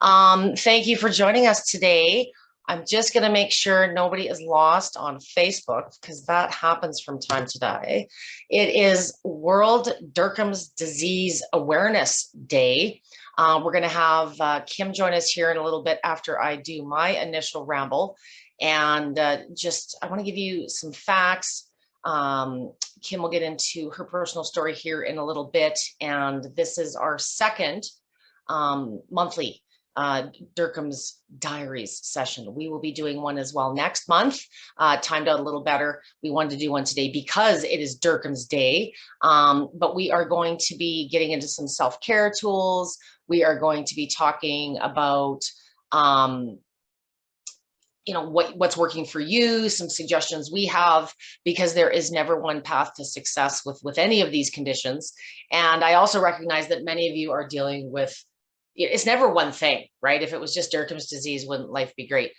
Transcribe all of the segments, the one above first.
Thank you for joining us today. I'm just going to make sure nobody is lost on Facebook because that happens from time to time. It is World Dercum's Disease Awareness Day. We're going to have Kim join us here in a little bit after I do my initial ramble. And I want to give you some facts. Kim will get into her personal story here in a little bit. And this is our second monthly Dercum's Diaries session. We will be doing one as well next month, timed out a little better. We wanted to do one today because it is Dercum's Day, but we are going to be getting into some self-care tools. We are going to be talking about what's working for you, some suggestions we have, because there is never one path to success with any of these conditions. And I also recognize that many of you are dealing with, it's never one thing, right? If it was just Dercum's disease, wouldn't life be great?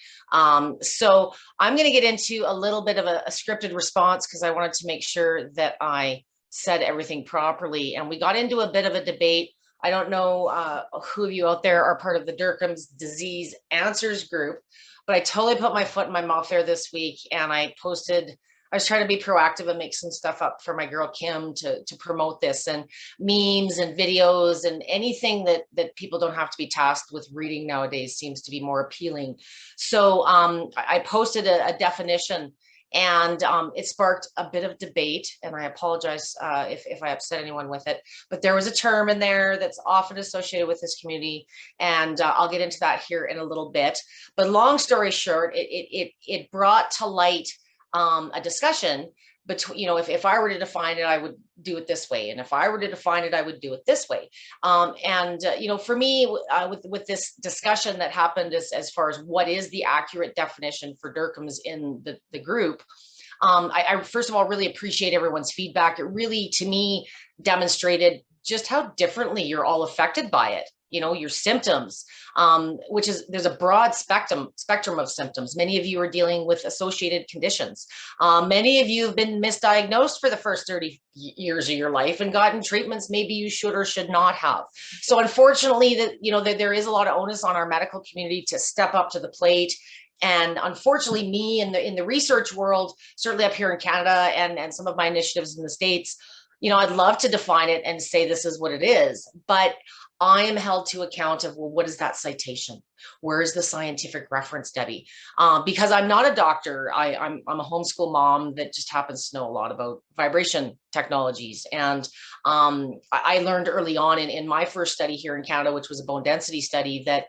So I'm going to get into a little bit of a scripted response because I wanted to make sure that I said everything properly. And we got into a bit of a debate. I don't know who of you out there are part of the Dercum's disease answers group, but I totally put my foot in my mouth there this week, and I was trying to be proactive and make some stuff up for my girl Kim to promote this, and memes and videos and anything that people don't have to be tasked with reading nowadays seems to be more appealing. So I posted a definition, and it sparked a bit of debate, and I apologize if I upset anyone with it, but there was a term in there that's often associated with this community, and I'll get into that here in a little bit. But long story short, it brought to light a discussion between, if I were to define it, I would do it this way. And if I were to define it, I would do it this way. For me, with this discussion that happened as far as what is the accurate definition for Dercum's in the group, I first of all really appreciate everyone's feedback. It really, to me, demonstrated just how differently you're all affected by it. Your symptoms, there's a broad spectrum of symptoms. Many of you are dealing with associated conditions. Many of you have been misdiagnosed for the first 30 years of your life and gotten treatments maybe you should or should not have. So unfortunately, there is a lot of onus on our medical community to step up to the plate. And unfortunately, me in the research world, certainly up here in Canada and some of my initiatives in the States, I'd love to define it and say this is what it is, but I am held to account of, well, what is that citation? Where is the scientific reference, Debbie? Because I'm not a doctor. I'm a homeschool mom that just happens to know a lot about vibration technologies. And I learned early on in my first study here in Canada, which was a bone density study, that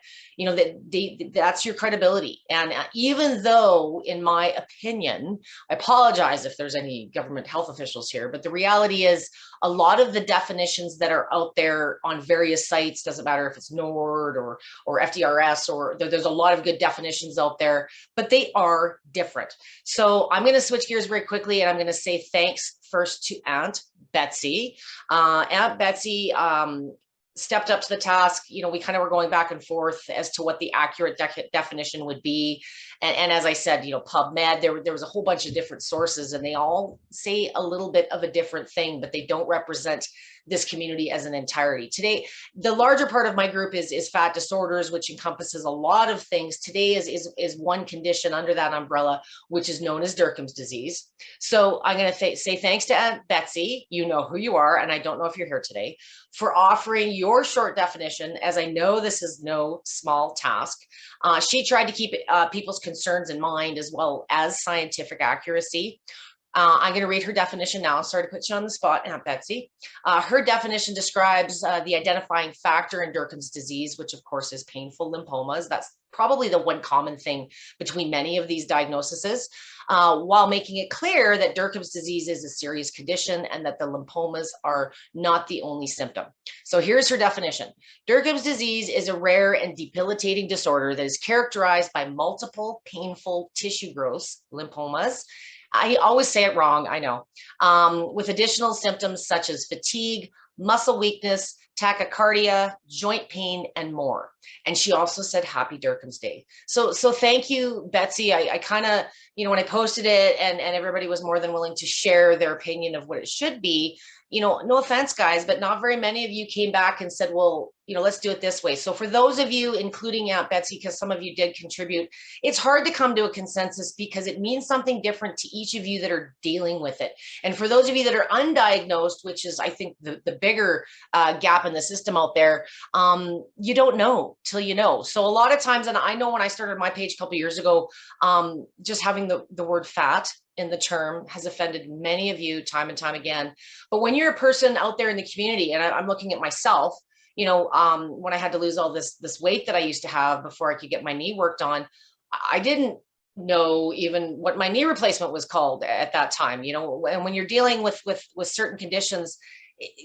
that's your credibility. And even though, in my opinion, I apologize if there's any government health officials here, but the reality is a lot of the definitions that are out there on various sites, doesn't matter if it's NORD or FDRS, or there's a lot of good definitions out there, but they are different. So I'm going to switch gears very quickly, and I'm going to say thanks first to Aunt Betsy. Aunt Betsy stepped up to the task. We kind of were going back and forth as to what the accurate definition would be. And as I said, PubMed, there was a whole bunch of different sources, and they all say a little bit of a different thing, but they don't represent this community as an entirety. Today, the larger part of my group is fat disorders, which encompasses a lot of things. Today is one condition under that umbrella, which is known as Dercum's disease. So I'm going to say thanks to Aunt Betsy. You know who you are, and I don't know if you're here today, for offering your short definition, as I know this is no small task. She tried to keep people's concerns in mind, as well as scientific accuracy. I'm going to read her definition now. Sorry to put you on the spot, Aunt Betsy. Her definition describes the identifying factor in Dercum's disease, which of course is painful lymphomas. That's probably the one common thing between many of these diagnoses, while making it clear that Dercum's disease is a serious condition and that the lymphomas are not the only symptom. So here's her definition. Dercum's disease is a rare and debilitating disorder that is characterized by multiple painful tissue growths, lymphomas. I always say it wrong, I know, with additional symptoms such as fatigue, muscle weakness, tachycardia, joint pain, and more. And she also said, happy Dercum's Day. So thank you, Betsy. I kind of, when I posted it and everybody was more than willing to share their opinion of what it should be, no offense, guys, but not very many of you came back and said, well, let's do it this way. So for those of you, including Aunt Betsy, because some of you did contribute, it's hard to come to a consensus because it means something different to each of you that are dealing with it. And for those of you that are undiagnosed, which is, I think, the bigger gap in the system out there, you don't know till you know. So a lot of times, and I know when I started my page a couple of years ago, just having the word fat in the term has offended many of you time and time again. But when you're a person out there in the community, and I'm looking at myself, when I had to lose all this weight that I used to have before I could get my knee worked on, I didn't know even what my knee replacement was called at that time. And when you're dealing with certain conditions,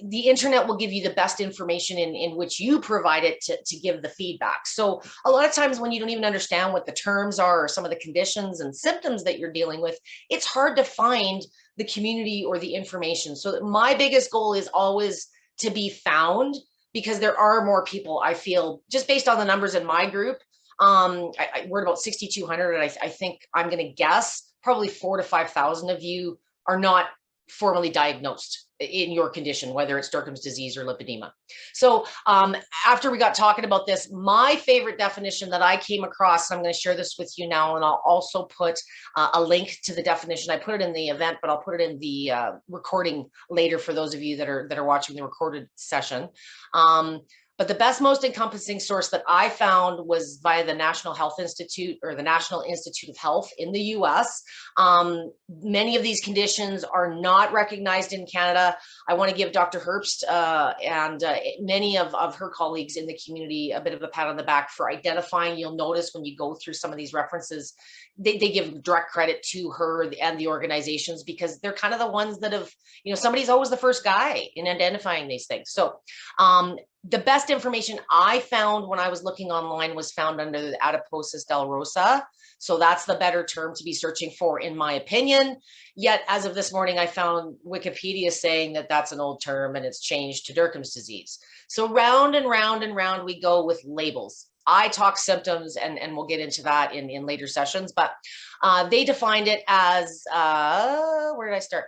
the internet will give you the best information in which you provide it to give the feedback. So a lot of times when you don't even understand what the terms are or some of the conditions and symptoms that you're dealing with, it's hard to find the community or the information. So my biggest goal is always to be found, because there are more people, I feel, just based on the numbers in my group. We're about 6,200, and I think I'm going to guess probably 4,000 to 5,000 of you are not formally diagnosed in your condition, whether it's Dercum's disease or lipedema. So after we got talking about this, my favorite definition that I came across, I'm going to share this with you now, and I'll also put a link to the definition. I put it in the event, but I'll put it in the recording later for those of you that are watching the recorded session. But the best, most encompassing source that I found was via the National Health Institute, or the National Institute of Health in the US. Many of these conditions are not recognized in Canada. I want to give Dr. Hertz and many of her colleagues in the community a bit of a pat on the back for identifying. You'll notice when you go through some of these references, they give direct credit to her and the organizations, because they're kind of the ones that have, somebody's always the first guy in identifying these things. So the best information I found when I was looking online was found under the adiposis dolorosa. So that's the better term to be searching for, in my opinion. Yet, as of this morning, I found Wikipedia saying that that's an old term and it's changed to Dercum's disease. So round and round and round we go with labels. I talk symptoms, and we'll get into that in later sessions, but they defined it as, where did I start?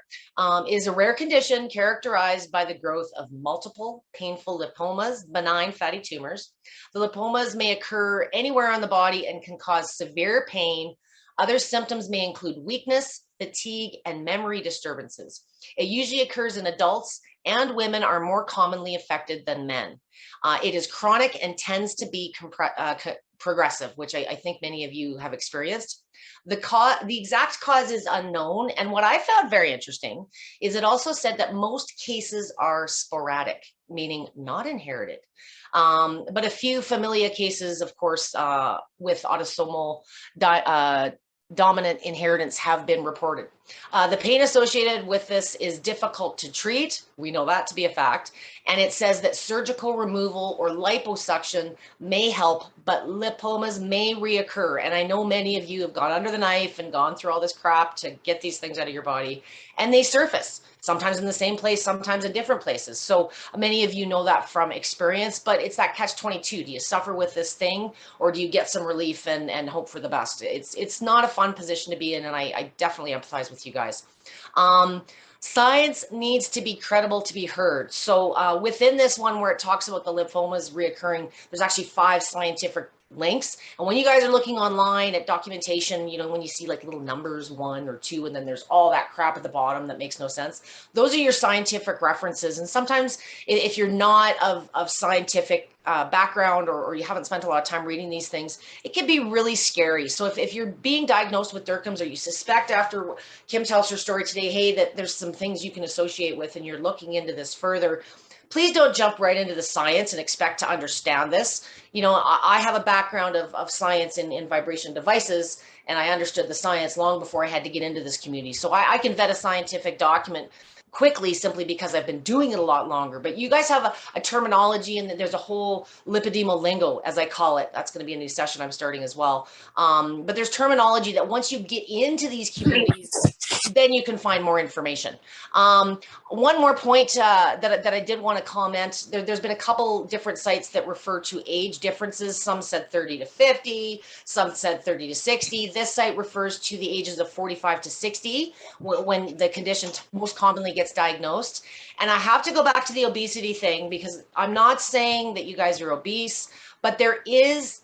Is a rare condition characterized by the growth of multiple painful lipomas, benign fatty tumors. The lipomas may occur anywhere on the body and can cause severe pain. Other symptoms may include weakness, fatigue, and memory disturbances. It usually occurs in adults, and women are more commonly affected than men. It is chronic and tends to be progressive, which I think many of you have experienced. The exact cause is unknown. And what I found very interesting is it also said that most cases are sporadic, meaning not inherited. But a few familial cases, of course, with autosomal dominant inheritance have been reported. The pain associated with this is difficult to treat. We know that to be a fact. And it says that surgical removal or liposuction may help, but lipomas may reoccur. And I know many of you have gone under the knife and gone through all this crap to get these things out of your body, and they surface, sometimes in the same place, sometimes in different places. So many of you know that from experience, but it's that catch-22. Do you suffer with this thing, or do you get some relief and hope for the best? It's not a fun position to be in, and I definitely empathize with you guys. Science needs to be credible to be heard. So within this one where it talks about the lymphomas reoccurring, there's actually 5 scientific links. And when you guys are looking online at documentation, when you see like little numbers 1 or 2, and then there's all that crap at the bottom that makes no sense, those are your scientific references. And sometimes if you're not of scientific background, or you haven't spent a lot of time reading these things, it can be really scary. So if you're being diagnosed with Dercum's, or you suspect after Kim tells her story today, hey, that there's some things you can associate with, and you're looking into this further, please don't jump right into the science and expect to understand this. I have a background of science in vibration devices, and I understood the science long before I had to get into this community. So I can vet a scientific document quickly, simply because I've been doing it a lot longer. But you guys have a terminology, and there's a whole lipedema lingo, as I call it. That's going to be a new session I'm starting as well. But there's terminology that once you get into these communities, then you can find more information. One more point that I did want to comment, there's been a couple different sites that refer to age differences. Some said 30 to 50, some said 30 to 60. This site refers to the ages of 45 to 60 when the condition most commonly gets diagnosed. And I have to go back to the obesity thing, because I'm not saying that you guys are obese, but there is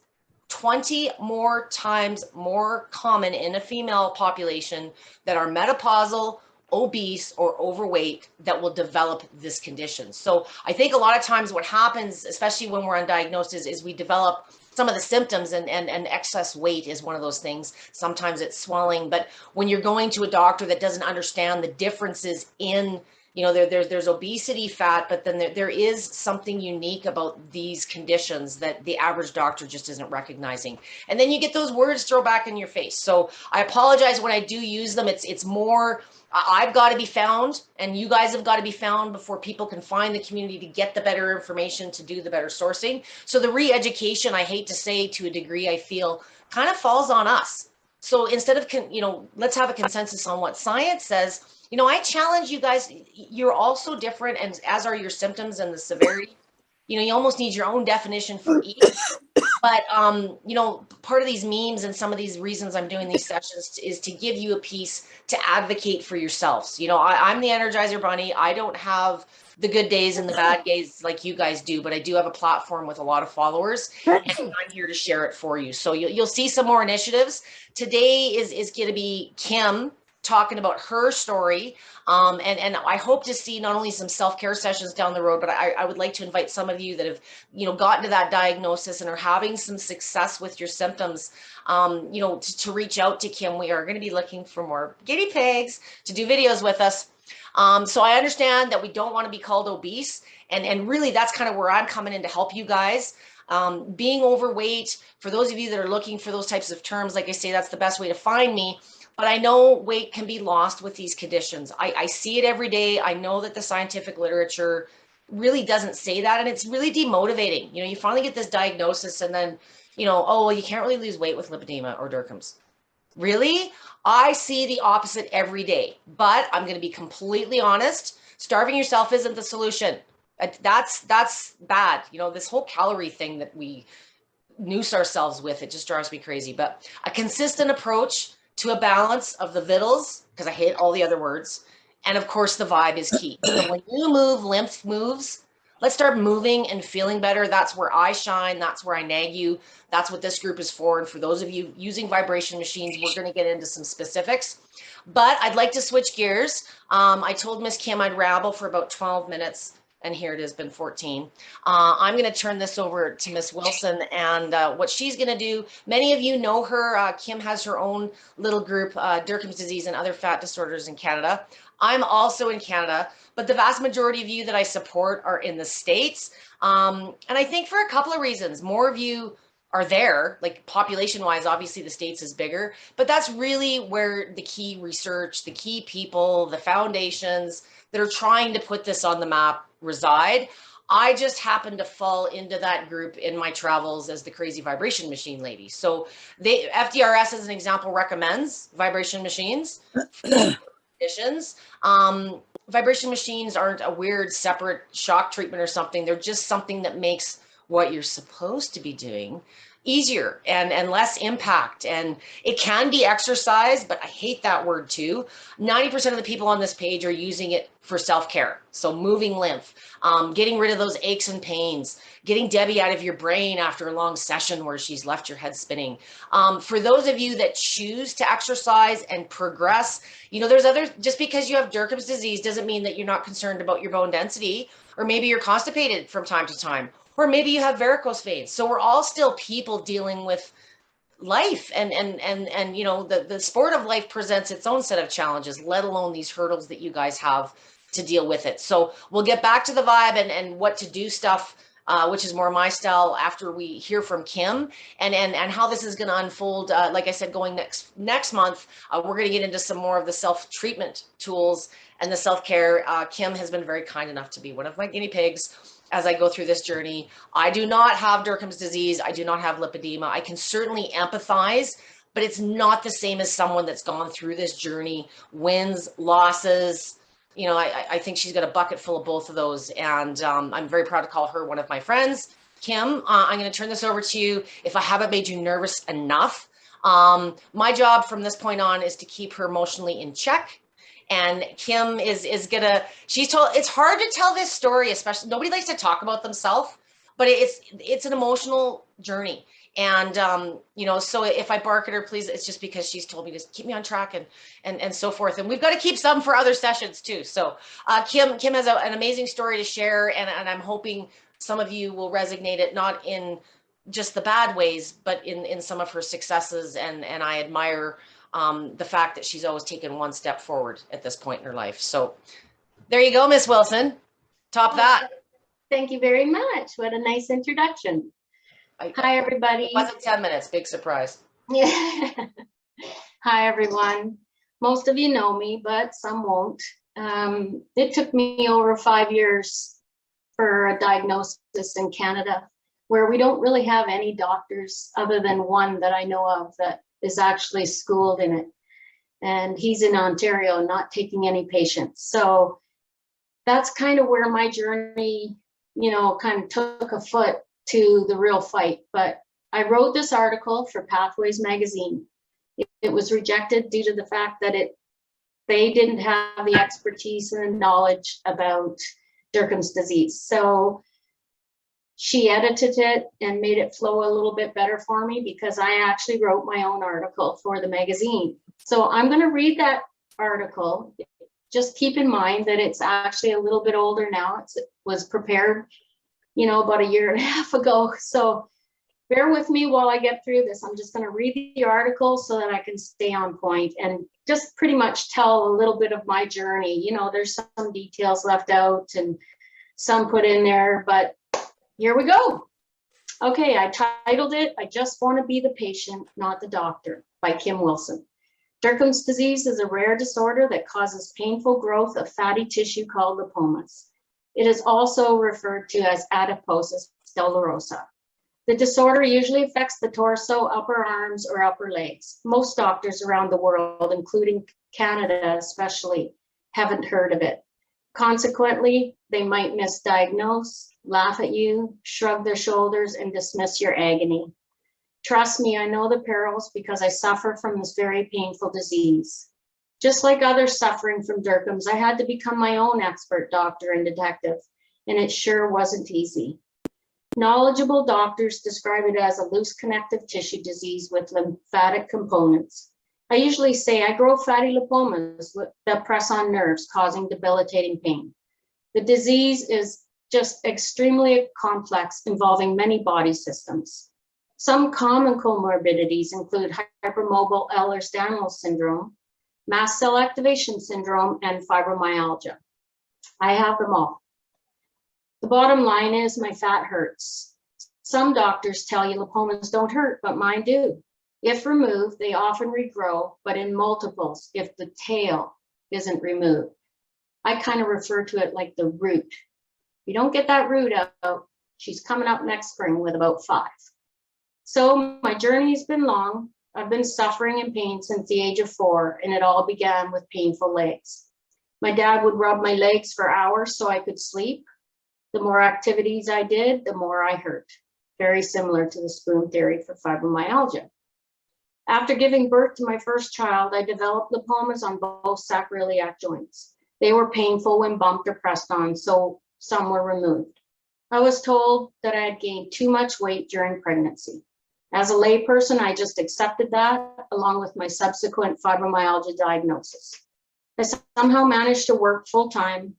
20 more times more common in a female population that are menopausal, obese, or overweight that will develop this condition. So I think a lot of times what happens, especially when we're undiagnosed, is we develop some of the symptoms, and excess weight is one of those things. Sometimes it's swelling, but when you're going to a doctor that doesn't understand the differences in, you know, there's obesity fat, but then there is something unique about these conditions that the average doctor just isn't recognizing. And then you get those words thrown back in your face. So I apologize when I do use them. It's more, I've got to be found, and you guys have got to be found before people can find the community to get the better information, to do the better sourcing. So the re-education, I hate to say, to a degree, I feel kind of falls on us. So instead of, let's have a consensus on what science says. I challenge you guys. You're all so different, and as are your symptoms and the severity. You almost need your own definition for each. But, part of these memes and some of these reasons I'm doing these sessions is to give you a piece to advocate for yourselves. I'm the Energizer Bunny. I don't have the good days and the bad days like you guys do, but I do have a platform with a lot of followers, and I'm here to share it for you. So you'll see some more initiatives. Today is going to be Kim talking about her story. And I hope to see not only some self-care sessions down the road, but I would like to invite some of you that have, gotten to that diagnosis and are having some success with your symptoms, to reach out to Kim. We are going to be looking for more guinea pigs to do videos with us. So I understand that we don't want to be called obese. And really, that's kind of where I'm coming in to help you guys. Being overweight, for those of you that are looking for those types of terms, like I say, that's the best way to find me. But I know weight can be lost with these conditions. I see it every day. I know that the scientific literature really doesn't say that, and it's really demotivating. You finally get this diagnosis, and then, oh, well, you can't really lose weight with lipedema or Dercums. Really? I see the opposite every day. But I'm going to be completely honest. Starving yourself isn't the solution. That's bad. This whole calorie thing that we noose ourselves with, it just drives me crazy. But a consistent approach to a balance of the vittles, because I hate all the other words, and of course the vibe is key. So when you move, lymph moves. Let's start moving and feeling better. That's where I shine. That's where I nag you. That's what this group is for. And for those of you using vibration machines, we're going to get into some specifics. But I'd like to switch gears. I told Miss Kim I'd rabble for about 12 minutes. And here it has been 14. I'm going to turn this over to Miss Wilson, and what she's going to do. Many of you know her. Kim has her own little group, Dercum's disease and other fat disorders in Canada. I'm also in Canada, but the vast majority of you that I support are in the States. And I think for a couple of reasons. More of you are there, like population-wise, obviously the States is bigger, but that's really where the key research, the key people, the foundations that are trying to put this on the map reside. I just happen to fall into that group in my travels as the crazy vibration machine lady. So FDRS, as an example, recommends vibration machines for conditions. Vibration machines aren't a weird separate shock treatment or something. They're just something that makes what you're supposed to be doing easier and less impact. And it can be exercise, but I hate that word too. 90% of the people on this page are using it for self-care. So moving lymph, getting rid of those aches and pains, getting Debbie out of your brain after a long session where she's left your head spinning. For those of you that choose to exercise and progress, there's others. Just because you have Dercum's disease doesn't mean that you're not concerned about your bone density, or maybe you're constipated from time to time, or maybe you have varicose veins. So we're all still people dealing with life, and the sport of life presents its own set of challenges, let alone these hurdles that you guys have to deal with it. So we'll get back to the vibe and what to do stuff, which is more my style, after we hear from Kim, and how this is going to unfold. Like I said, going next month, we're going to get into some more of the self-treatment tools and the self-care. Kim has been very kind enough to be one of my guinea pigs as I go through this journey. I do not have Dercum's disease. I do not have lipedema. I can certainly empathize, but it's not the same as someone that's gone through this journey, wins, losses. You know, I think she's got a bucket full of both of those. And I'm very proud to call her one of my friends. Kim, I'm going to turn this over to you. If I haven't made you nervous enough, my job from this point on is to keep her emotionally in check. And Kim is gonna, she's told, it's hard to tell this story, especially, nobody likes to talk about themselves, but it's an emotional journey. And, you know, so if I bark at her, please, it's just because she's told me to keep me on track and so forth. And we've got to keep some for other sessions too. So Kim has an amazing story to share. And I'm hoping some of you will resonate it, not in just the bad ways, but in some of her successes. And I admire the fact that she's always taken one step forward at this point in her life. So there you go, Miss Wilson. Top that. Thank you very much. What a nice introduction. Hi, everybody. It wasn't 10 minutes. Big surprise. Yeah. Hi, everyone. Most of you know me, but some won't. It took me over 5 years for a diagnosis in Canada, where we don't really have any doctors other than one that I know of that is actually schooled in it. And he's in Ontario, not taking any patients. So that's kind of where my journey, you know, kind of took a foot to the real fight. But I wrote this article for Pathways magazine. It was rejected due to the fact that they didn't have the expertise and the knowledge about Dercum's disease. So she edited it and made it flow a little bit better for me, because I actually wrote my own article for the magazine. So I'm going to read that article. Just keep in mind that it's actually a little bit older now. It was prepared, you know, about a year and a half ago. So bear with me while I get through this. I'm just going to read the article so that I can stay on point and just pretty much tell a little bit of my journey. You know, there's some details left out and some put in there, but here we go. Okay, I titled it, I Just Want to Be the Patient, Not the Doctor, by Kim Wilson. Dercum's disease is a rare disorder that causes painful growth of fatty tissue called lipomas. It is also referred to as adiposis dolorosa. The disorder usually affects the torso, upper arms, or upper legs. Most doctors around the world, including Canada especially, haven't heard of it. Consequently, they might misdiagnose, laugh at you, shrug their shoulders, and dismiss your agony. Trust me, I know the perils because I suffer from this very painful disease. Just like others suffering from Dercum's, I had to become my own expert doctor and detective, and it sure wasn't easy. Knowledgeable doctors describe it as a loose connective tissue disease with lymphatic components. I usually say I grow fatty lipomas that press on nerves, causing debilitating pain. The disease is just extremely complex, involving many body systems. Some common comorbidities include hypermobile Ehlers-Danlos syndrome, mast cell activation syndrome, and fibromyalgia. I have them all. The bottom line is my fat hurts. Some doctors tell you lipomas don't hurt, but mine do. If removed, they often regrow, but in multiples if the tail isn't removed. I kind of refer to it like the root. If you don't get that root out, she's coming up next spring with about 5. So my journey's been long. I've been suffering in pain since the age of 4, and it all began with painful legs. My dad would rub my legs for hours so I could sleep. The more activities I did, the more I hurt. Very similar to the spoon theory for fibromyalgia. After giving birth to my first child, I developed lipomas on both sacroiliac joints. They were painful when bumped or pressed on, so some were removed. I was told that I had gained too much weight during pregnancy. As a layperson, I just accepted that, along with my subsequent fibromyalgia diagnosis. I somehow managed to work full-time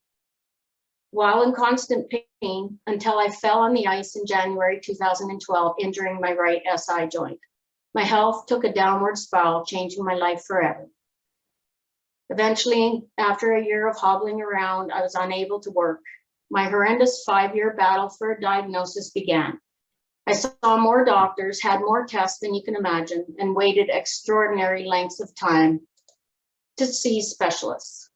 while in constant pain until I fell on the ice in January 2012, injuring my right SI joint. My health took a downward spiral, changing my life forever. Eventually, after a year of hobbling around, I was unable to work. My horrendous 5-year battle for a diagnosis began. I saw more doctors, had more tests than you can imagine, and waited extraordinary lengths of time to see specialists.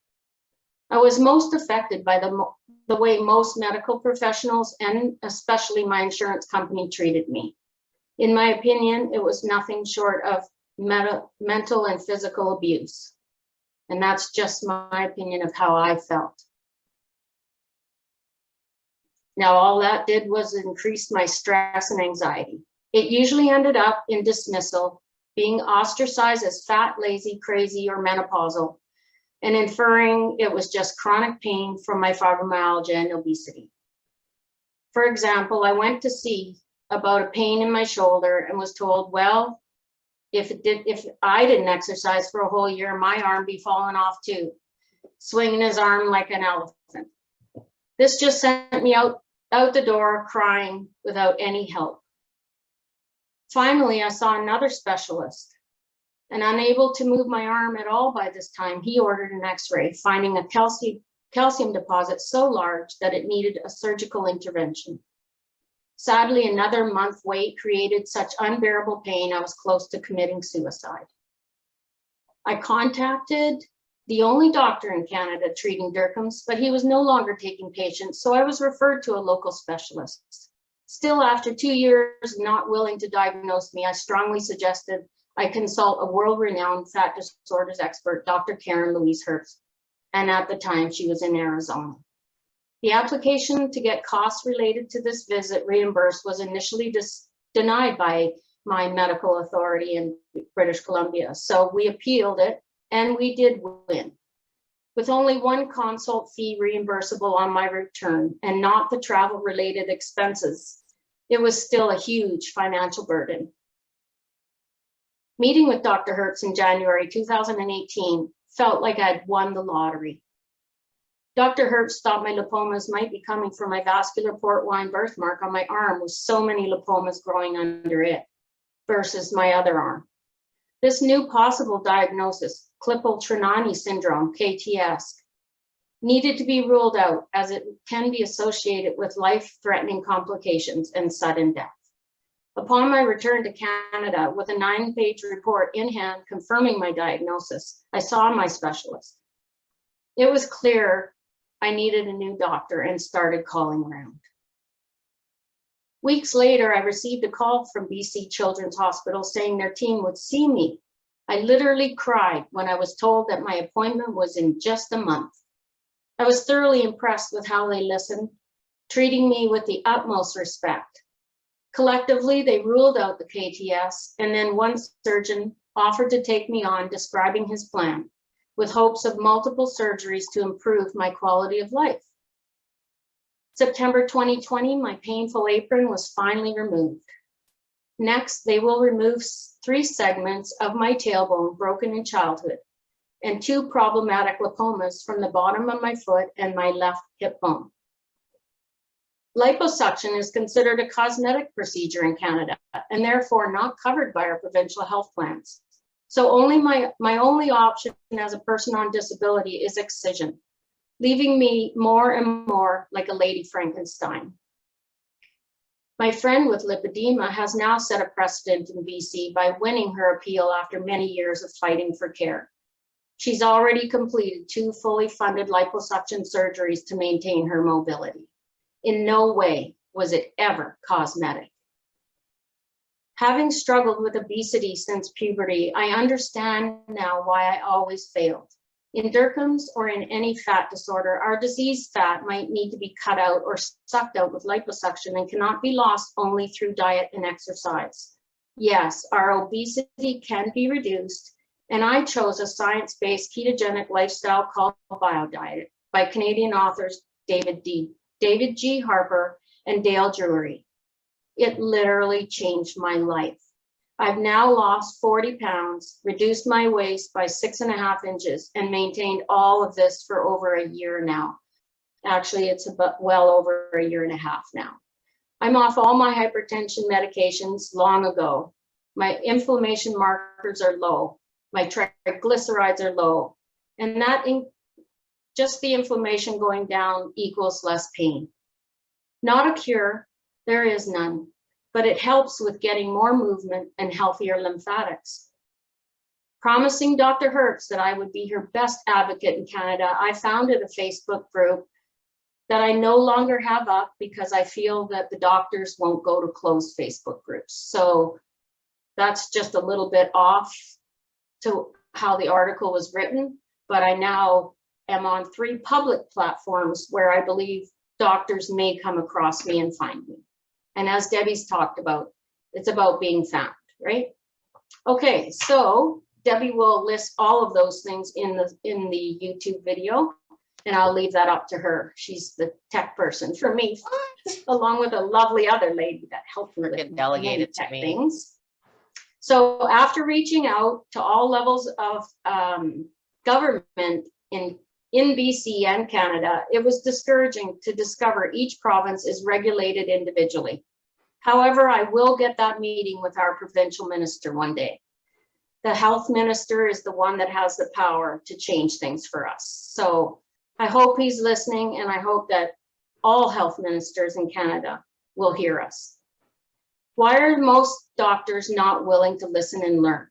I was most affected by the way most medical professionals, and especially my insurance company, treated me. In my opinion, it was nothing short of mental and physical abuse. And that's just my opinion of how I felt. Now, all that did was increase my stress and anxiety. It usually ended up in dismissal, being ostracized as fat, lazy, crazy, or menopausal, and inferring it was just chronic pain from my fibromyalgia and obesity. For example, I went to see about a pain in my shoulder and was told, well, if I didn't exercise for a whole year, my arm be falling off too, swinging his arm like an elephant. This just sent me out the door crying without any help. Finally, I saw another specialist, and unable to move my arm at all by this time, he ordered an x-ray, finding a calcium deposit so large that it needed a surgical intervention. Sadly, another month wait created such unbearable pain, I was close to committing suicide. I contacted the only doctor in Canada treating Dercums, but he was no longer taking patients, so I was referred to a local specialist. Still, after 2 years not willing to diagnose me, I strongly suggested I consult a world-renowned fat disorders expert, Dr. Karen Louise Hertz, and at the time she was in Arizona. The application to get costs related to this visit reimbursed was initially denied by my medical authority in British Columbia, so we appealed it, and we did win. With only one consult fee reimbursable on my return and not the travel-related expenses, it was still a huge financial burden. Meeting with Dr. Hertz in January 2018 felt like I'd won the lottery. Dr. Hertz thought my lipomas might be coming from my vascular port wine birthmark on my arm with so many lipomas growing under it versus my other arm. This new possible diagnosis, Klippel-Trenaunay syndrome, KTS, needed to be ruled out as it can be associated with life-threatening complications and sudden death. Upon my return to Canada with a 9-page report in hand confirming my diagnosis, I saw my specialist. It was clear I needed a new doctor and started calling around. Weeks later, I received a call from BC Children's Hospital saying their team would see me. I literally cried when I was told that my appointment was in just a month. I was thoroughly impressed with how they listened, treating me with the utmost respect. Collectively, they ruled out the KTS, and then one surgeon offered to take me on, describing his plan, with hopes of multiple surgeries to improve my quality of life. September 2020, my painful apron was finally removed. Next, they will remove 3 segments of my tailbone broken in childhood and 2 problematic lipomas from the bottom of my foot and my left hip bone. Liposuction is considered a cosmetic procedure in Canada and therefore not covered by our provincial health plans. So my only option as a person on disability is excision, leaving me more and more like a lady Frankenstein. My friend with lipedema has now set a precedent in BC by winning her appeal after many years of fighting for care. She's already completed 2 fully funded liposuction surgeries to maintain her mobility. In no way was it ever cosmetic. Having struggled with obesity since puberty, I understand now why I always failed. In Dercum's or in any fat disorder, our diseased fat might need to be cut out or sucked out with liposuction and cannot be lost only through diet and exercise. Yes, our obesity can be reduced, and I chose a science-based ketogenic lifestyle called BioDiet by Canadian authors David G. Harper and Dale Drury. It literally changed my life. I've now lost 40 pounds, reduced my waist by 6.5 inches, and maintained all of this for over a year now. Actually, it's about well over a year and a half now. I'm off all my hypertension medications long ago. My inflammation markers are low. My triglycerides are low. And just the inflammation going down equals less pain. Not a cure, there is none, but it helps with getting more movement and healthier lymphatics. Promising Dr. Hertz that I would be her best advocate in Canada, I founded a Facebook group that I no longer have up because I feel that the doctors won't go to closed Facebook groups. So That's just a little bit off to how the article was written, but I now am on 3 public platforms where I believe doctors may come across me and find me. And as Debbie's talked about, it's about being found, right? Okay, so Debbie will list all of those things in the YouTube video, and I'll leave that up to her. She's the tech person for me, along with a lovely other lady that helped me with delegated tech to me. things. So after reaching out to all levels of government in BC and Canada, it was discouraging to discover each province is regulated individually. However, I will get that meeting with our provincial minister one day. The health minister is the one that has the power to change things for us. So I hope he's listening, and I hope that all health ministers in Canada will hear us. Why are most doctors not willing to listen and learn?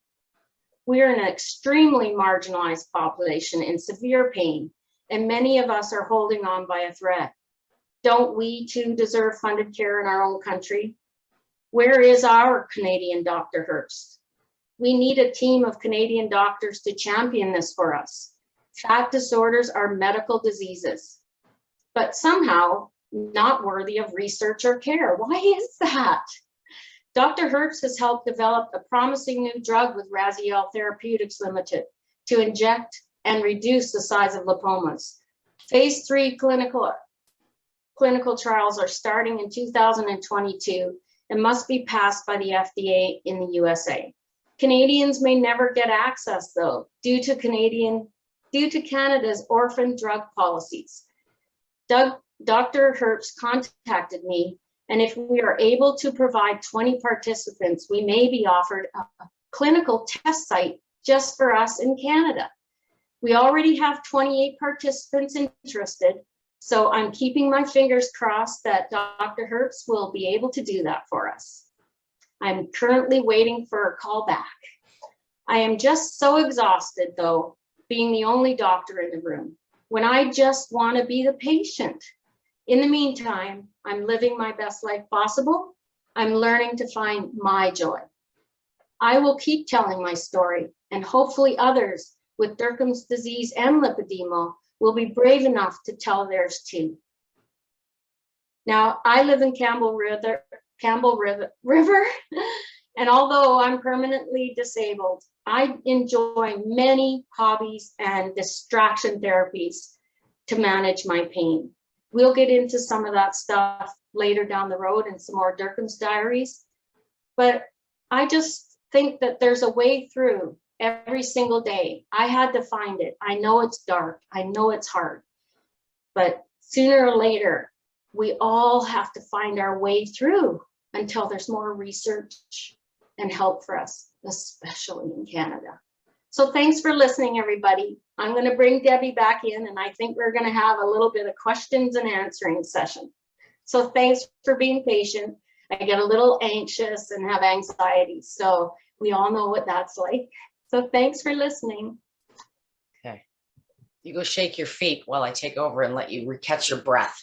We are an extremely marginalized population in severe pain, and many of us are holding on by a thread. Don't we too deserve funded care in our own country? Where is our Canadian Dr. Hertz? We need a team of Canadian doctors to champion this for us. Fat disorders are medical diseases, but somehow not worthy of research or care. Why is that? Dr. Hertz has helped develop a promising new drug with Raziel Therapeutics Limited to inject and reduce the size of lipomas. Phase 3 clinical trials are starting in 2022 and must be passed by the FDA in the USA. Canadians may never get access though, due to Canada's orphan drug policies. Dr. Hertz contacted me, and if we are able to provide 20 participants, we may be offered a clinical test site just for us in Canada. We already have 28 participants interested, so I'm keeping my fingers crossed that Dr. Hertz will be able to do that for us. I'm currently waiting for a call back. I am just so exhausted though, being the only doctor in the room, when I just want to be the patient. In the meantime, I'm living my best life possible. I'm learning to find my joy. I will keep telling my story, and hopefully others with Dercum's disease and lipedema will be brave enough to tell theirs too. Now, I live in Campbell River, and although I'm permanently disabled, I enjoy many hobbies and distraction therapies to manage my pain. We'll get into some of that stuff later down the road in some more Dercum's Diaries, but I just think that there's a way through every single day. I had to find it. I know it's dark. I know it's hard, but sooner or later, we all have to find our way through until there's more research and help for us, especially in Canada. So thanks for listening, everybody. I'm going to bring Debbie back in, and I think we're going to have a little bit of questions and answering session. So thanks for being patient. I get a little anxious and have anxiety, so we all know what that's like. So thanks for listening. Okay. You go shake your feet while I take over and let you catch your breath.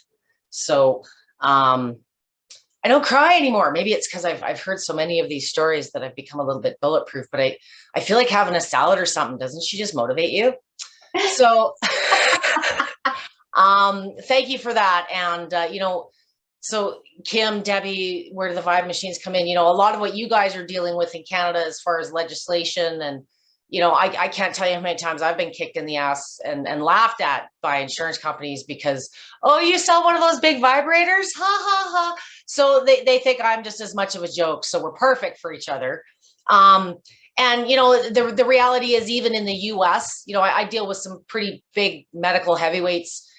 So I don't cry anymore. Maybe it's because I've heard so many of these stories that I've become a little bit bulletproof, but I feel like having a salad or something, doesn't she just motivate you? So thank you for that. And, so Kim, Debbie, where do the Vibe machines come in? A lot of what you guys are dealing with in Canada as far as legislation and, I can't tell you how many times I've been kicked in the ass and laughed at by insurance companies because, oh, you sell one of those big vibrators? Ha, ha, ha. So they think I'm just as much of a joke. So we're perfect for each other. And, the reality is even in the US, I deal with some pretty big medical heavyweights,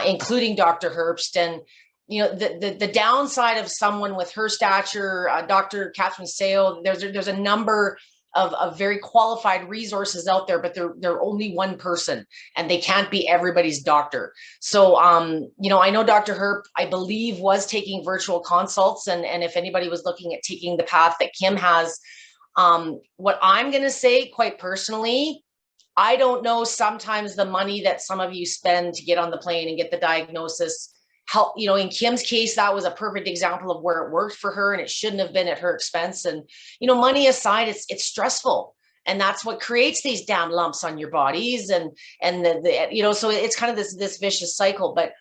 including Dr. Herbst. And, the downside of someone with her stature, Dr. Catherine Seo, there's a number of very qualified resources out there, but they're only one person and they can't be everybody's doctor. So, I know Dr. Herb, I believe, was taking virtual consults. And if anybody was looking at taking the path that Kim has, what I'm going to say quite personally, I don't know sometimes the money that some of you spend to get on the plane and get the diagnosis help, you know, in Kim's case, that was a perfect example of where it worked for her and it shouldn't have been at her expense. And, you know, money aside, it's stressful. And that's what creates these damn lumps on your bodies. And you know, so it's kind of this vicious cycle. But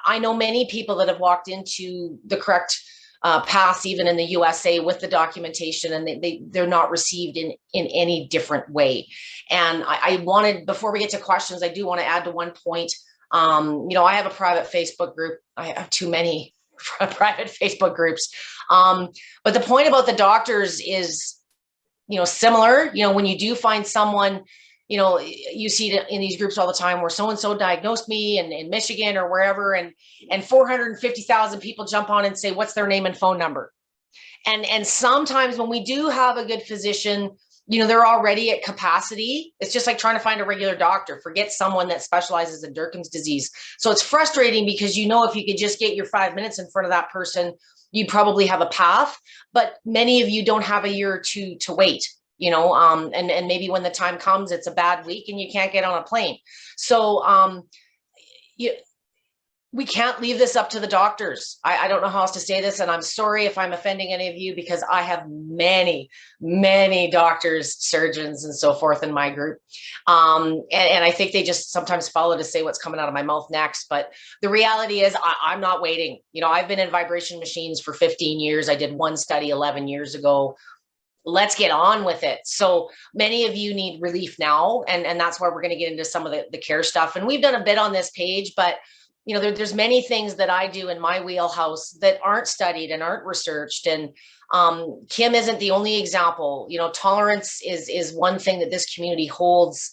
I know many people that have walked into the correct paths, even in the USA, with the documentation, and they're not received in any different way. And I wanted, before we get to questions, I do want to add to one point. You know, I have a private Facebook group. I have too many private Facebook groups. But the point about the doctors is, you know, similar. You know, when you do find someone, you know, you see it in these groups all the time where so-and-so diagnosed me in Michigan or wherever, and 450,000 people jump on and say, what's their name and phone number? And sometimes when we do have a good physician, you know, they're already at capacity. It's just like trying to find a regular doctor. Forget someone that specializes in Dercum's disease. So it's frustrating because, you know, if you could just get your 5 minutes in front of that person, you probably have a path, but many of you don't have a year or two to wait, you know, and maybe when the time comes, it's a bad week and you can't get on a plane. So we can't leave this up to the doctors. I don't know how else to say this, and I'm sorry if I'm offending any of you, because I have many doctors, surgeons, and so forth in my group. And I think they just sometimes follow to say what's coming out of my mouth next. But the reality is I'm not waiting. You know, I've been in vibration machines for 15 years. I did one study 11 years ago. Let's get on with it. So many of you need relief now. And that's why we're going to get into some of the care stuff. And we've done a bit on this page, but you know, there's many things that I do in my wheelhouse that aren't studied and aren't researched. And Kim isn't the only example. You know, tolerance is one thing that this community holds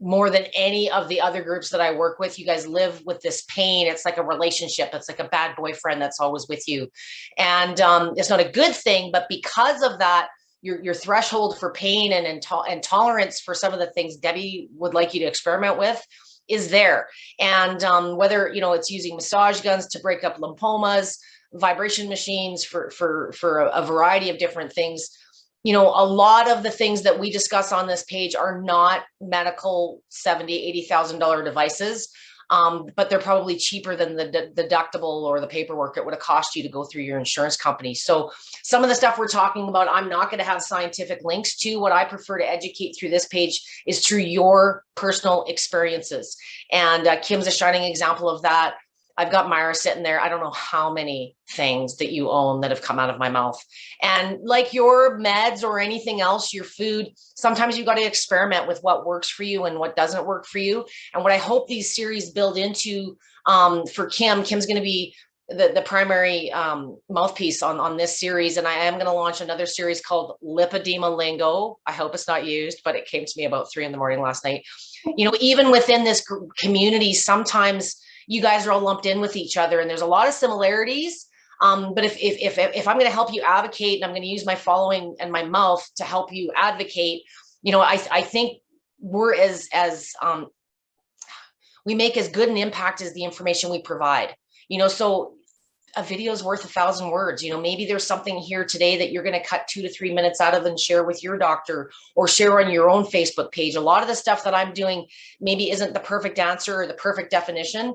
more than any of the other groups that I work with. You guys live with this pain. It's like a relationship. It's like a bad boyfriend that's always with you. And it's not a good thing, but because of that, your threshold for pain and tolerance for some of the things Debbie would like you to experiment with is there. And whether, you know, it's using massage guns to break up lymphomas, vibration machines for a variety of different things, you know, a lot of the things that we discuss on this page are not medical $70,000-$80,000 devices. But they're probably cheaper than the deductible or the paperwork it would have cost you to go through your insurance company. So some of the stuff we're talking about, I'm not going to have scientific links to. What I prefer to educate through this page is through your personal experiences. And Kim's a shining example of that. I've got Myra sitting there. I don't know how many things that you own that have come out of my mouth. And like your meds or anything else, your food, sometimes you've got to experiment with what works for you and what doesn't work for you. And what I hope these series build into for Kim's going to be the primary mouthpiece on this series. And I am going to launch another series called Lipedema Lingo. I hope it's not used, but it came to me about 3 a.m. last night. You know, even within this community, sometimes you guys are all lumped in with each other, and there's a lot of similarities. But if I'm going to help you advocate, and I'm going to use my following and my mouth to help you advocate, you know, I think we're we make as good an impact as the information we provide. You know, so a video is worth 1,000 words. You know, maybe there's something here today that you're going to cut 2 to 3 minutes out of and share with your doctor or share on your own Facebook page. A lot of the stuff that I'm doing maybe isn't the perfect answer or the perfect definition,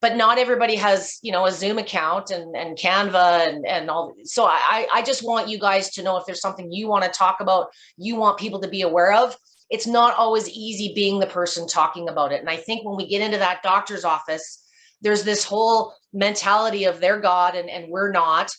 but not everybody has, you know, a Zoom account and Canva and all. So I just want you guys to know if there's something you want to talk about, you want people to be aware of. It's not always easy being the person talking about it. And I think when we get into that doctor's office, there's this whole mentality of they're God and we're not.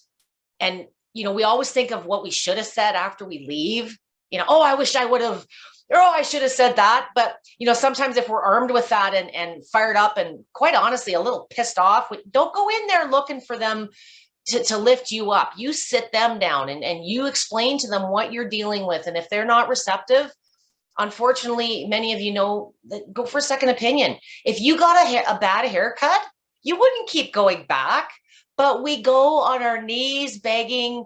And, you know, we always think of what we should have said after we leave, you know, oh, I wish I would have, or oh, I should have said that. But, you know, sometimes if we're armed with that and fired up and quite honestly, a little pissed off, don't go in there looking for them to lift you up. You sit them down and you explain to them what you're dealing with. And if they're not receptive, unfortunately, many of you know that go for a second opinion. If you got a bad haircut, you wouldn't keep going back, but we go on our knees begging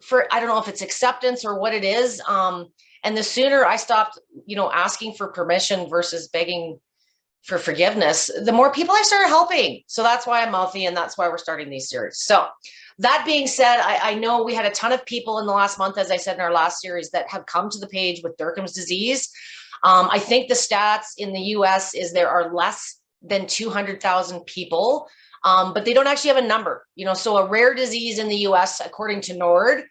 for, I don't know if it's acceptance or what it is. And the sooner I stopped, you know, asking for permission versus begging for forgiveness, the more people I started helping. So that's why I'm mouthy, and that's why we're starting these series. So that being said, I know we had a ton of people in the last month, as I said in our last series, that have come to the page with Dercum's disease. I think the stats in the US is there are less than 200,000 people but they don't actually have a number, so a rare disease in the US, according to NORD.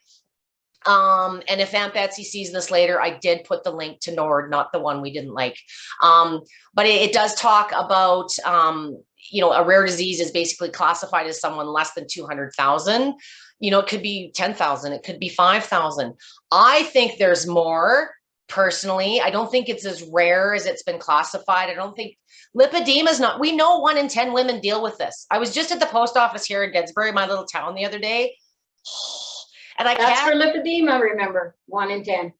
And if Aunt Betsy sees this later, I did put the link to NORD, not the one we didn't like. But it does talk about, a rare disease is basically classified as someone less than 200,000. It could be 10,000, it could be 5,000. I think there's more. Personally, I don't think it's as rare as it's been classified. I don't think lipedema is not, we know 1 in 10 women deal with this. I was just at the post office here in Gettysburg, my little town, the other day. And that's for lipedema, remember, 1 in 10.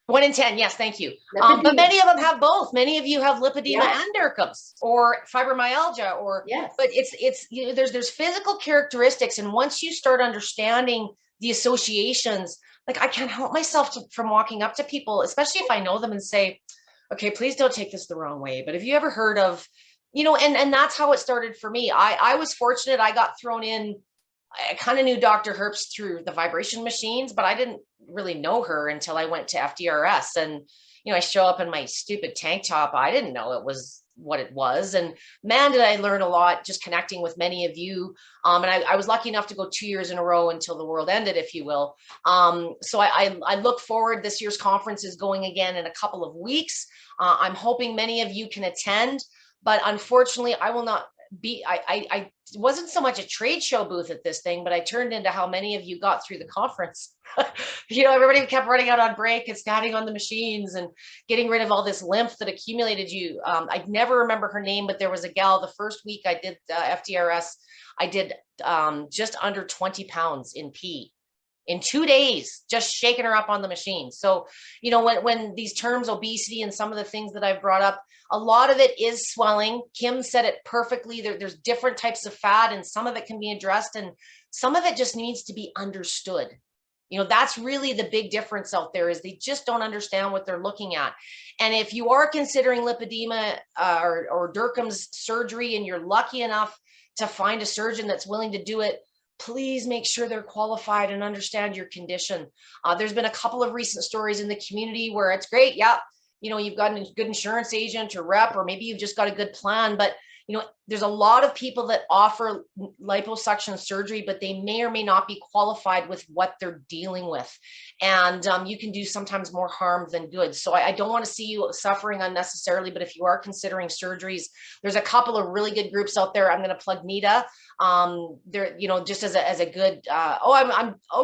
1 in 10, yes, thank you. But many of them have both. Many of you have lipedema and Dercums or fibromyalgia, or but it's there's physical characteristics, and once you start understanding the associations, like I can't help myself from walking up to people, especially if I know them, and say, okay, please don't take this the wrong way, but have you ever heard of, and that's how it started for me. I was fortunate. I got thrown in. I kind of knew Dr. Hertz through the vibration machines, but I didn't really know her until I went to FDRS. And, I show up in my stupid tank top. I didn't know it was what it was. And man, did I learn a lot just connecting with many of you. And I was lucky enough to go 2 years in a row until the world ended, if you will. So I look forward. This year's conference is going again in a couple of weeks. I'm hoping many of you can attend, but unfortunately I will not be, I wasn't so much a trade show booth at this thing, but I turned into how many of you got through the conference. Everybody kept running out on break and standing on the machines and getting rid of all this lymph that accumulated you. I never remember her name, but there was a gal, the first week I did FDRS, I did just under 20 pounds in pee in 2 days, just shaking her up on the machine. So, when these terms, obesity and some of the things that I've brought up, a lot of it is swelling. Kim said it perfectly. There's different types of fat, and some of it can be addressed, and some of it just needs to be understood. That's really the big difference out there, is they just don't understand what they're looking at. And if you are considering lipedema or Dercum's surgery, and you're lucky enough to find a surgeon that's willing to do it, please make sure they're qualified and understand your condition. There's been a couple of recent stories in the community where it's great. Yeah. You've got a good insurance agent or rep, or maybe you've just got a good plan, but there's a lot of people that offer liposuction surgery, but they may or may not be qualified with what they're dealing with. And you can do sometimes more harm than good. So I don't want to see you suffering unnecessarily, but if you are considering surgeries, there's a couple of really good groups out there. I'm going to plug Nita. There, just as a good,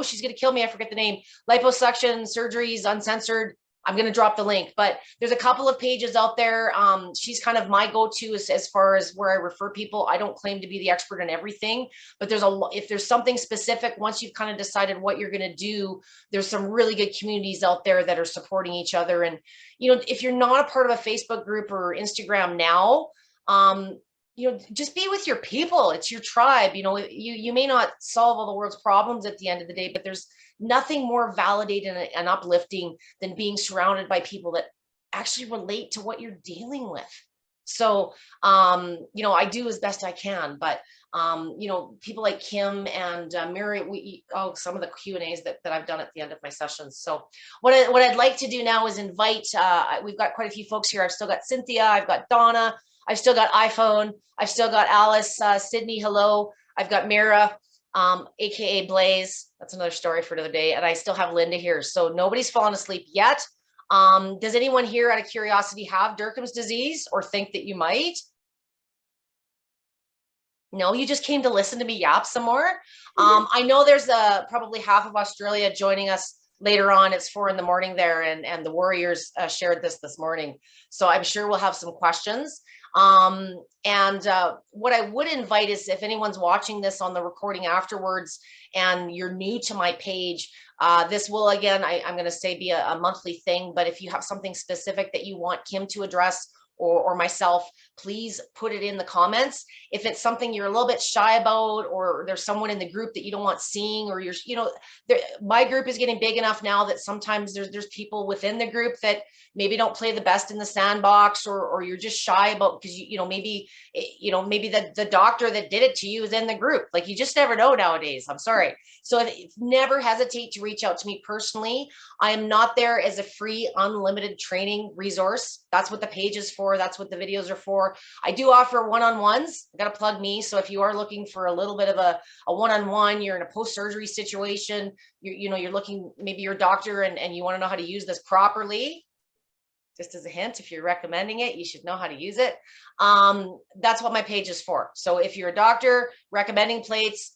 she's going to kill me. I forget the name. Liposuction surgeries, uncensored. I'm going to drop the link, but there's a couple of pages out there. She's kind of my go-to as far as where I refer people. I don't claim to be the expert in everything, but if there's something specific, once you've kind of decided what you're going to do, there's some really good communities out there that are supporting each other. And, if you're not a part of a Facebook group or Instagram now, just be with your people. It's your tribe. You may not solve all the world's problems at the end of the day, but there's nothing more validating and uplifting than being surrounded by people that actually relate to what you're dealing with. So, I do as best I can, but, people like Kim and Mary, some of the Q&As that I've done at the end of my sessions. So what I'd like to do now is invite, we've got quite a few folks here. I've still got Cynthia, I've got Donna, I've still got iPhone, I've still got Alice, Sydney, hello. I've got Mira, AKA Blaze. That's another story for another day. And I still have Linda here. So nobody's fallen asleep yet. Does anyone here out of curiosity have Dercum's disease or think that you might? No, you just came to listen to me yap some more. I know there's probably half of Australia joining us later on. It's 4 a.m. there, and the Warriors shared this morning. So I'm sure we'll have some questions. What I would invite is, if anyone's watching this on the recording afterwards and you're new to my page, this will, again, I'm going to say, be a monthly thing, but if you have something specific that you want Kim to address or myself, please put it in the comments. If it's something you're a little bit shy about, or there's someone in the group that you don't want seeing, or my group is getting big enough now that sometimes there's people within the group that maybe don't play the best in the sandbox, or you're just shy about, because maybe the doctor that did it to you is in the group. Like, you just never know nowadays. I'm sorry. So never hesitate to reach out to me personally. I am not there as a free, unlimited training resource. That's what the page is for. for. That's what the videos are for. I do offer one-on-ones. I got to plug me. So if you are looking for a little bit of a one-on-one, you're in a post-surgery situation, you're looking, maybe you're a doctor and you want to know how to use this properly. Just as a hint, if you're recommending it, you should know how to use it. That's what my page is for. So if you're a doctor recommending plates,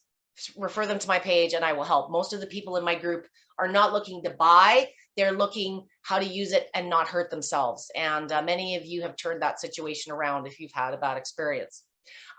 refer them to my page and I will help. Most of the people in my group are not looking to buy. They're looking how to use it and not hurt themselves. And many of you have turned that situation around if you've had a bad experience.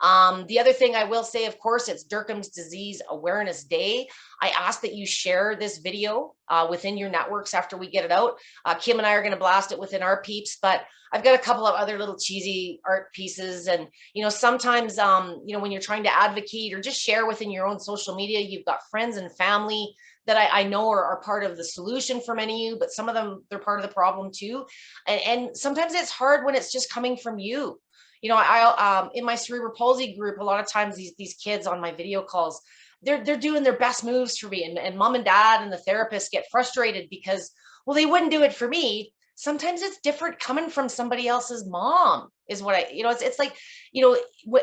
The other thing I will say, of course, it's Dercum's Disease Awareness Day. I ask that you share this video within your networks after we get it out. Kim and I are going to blast it within our peeps, but I've got a couple of other little cheesy art pieces. And, sometimes, when you're trying to advocate or just share within your own social media, you've got friends and family that I know are part of the solution for many of you, but some of them, they're part of the problem too. And sometimes it's hard when it's just coming from you. I in my cerebral palsy group, a lot of times these kids on my video calls, they're doing their best moves for me, and mom and dad and the therapist get frustrated because, well, they wouldn't do it for me. Sometimes it's different coming from somebody else's mom is what it's like,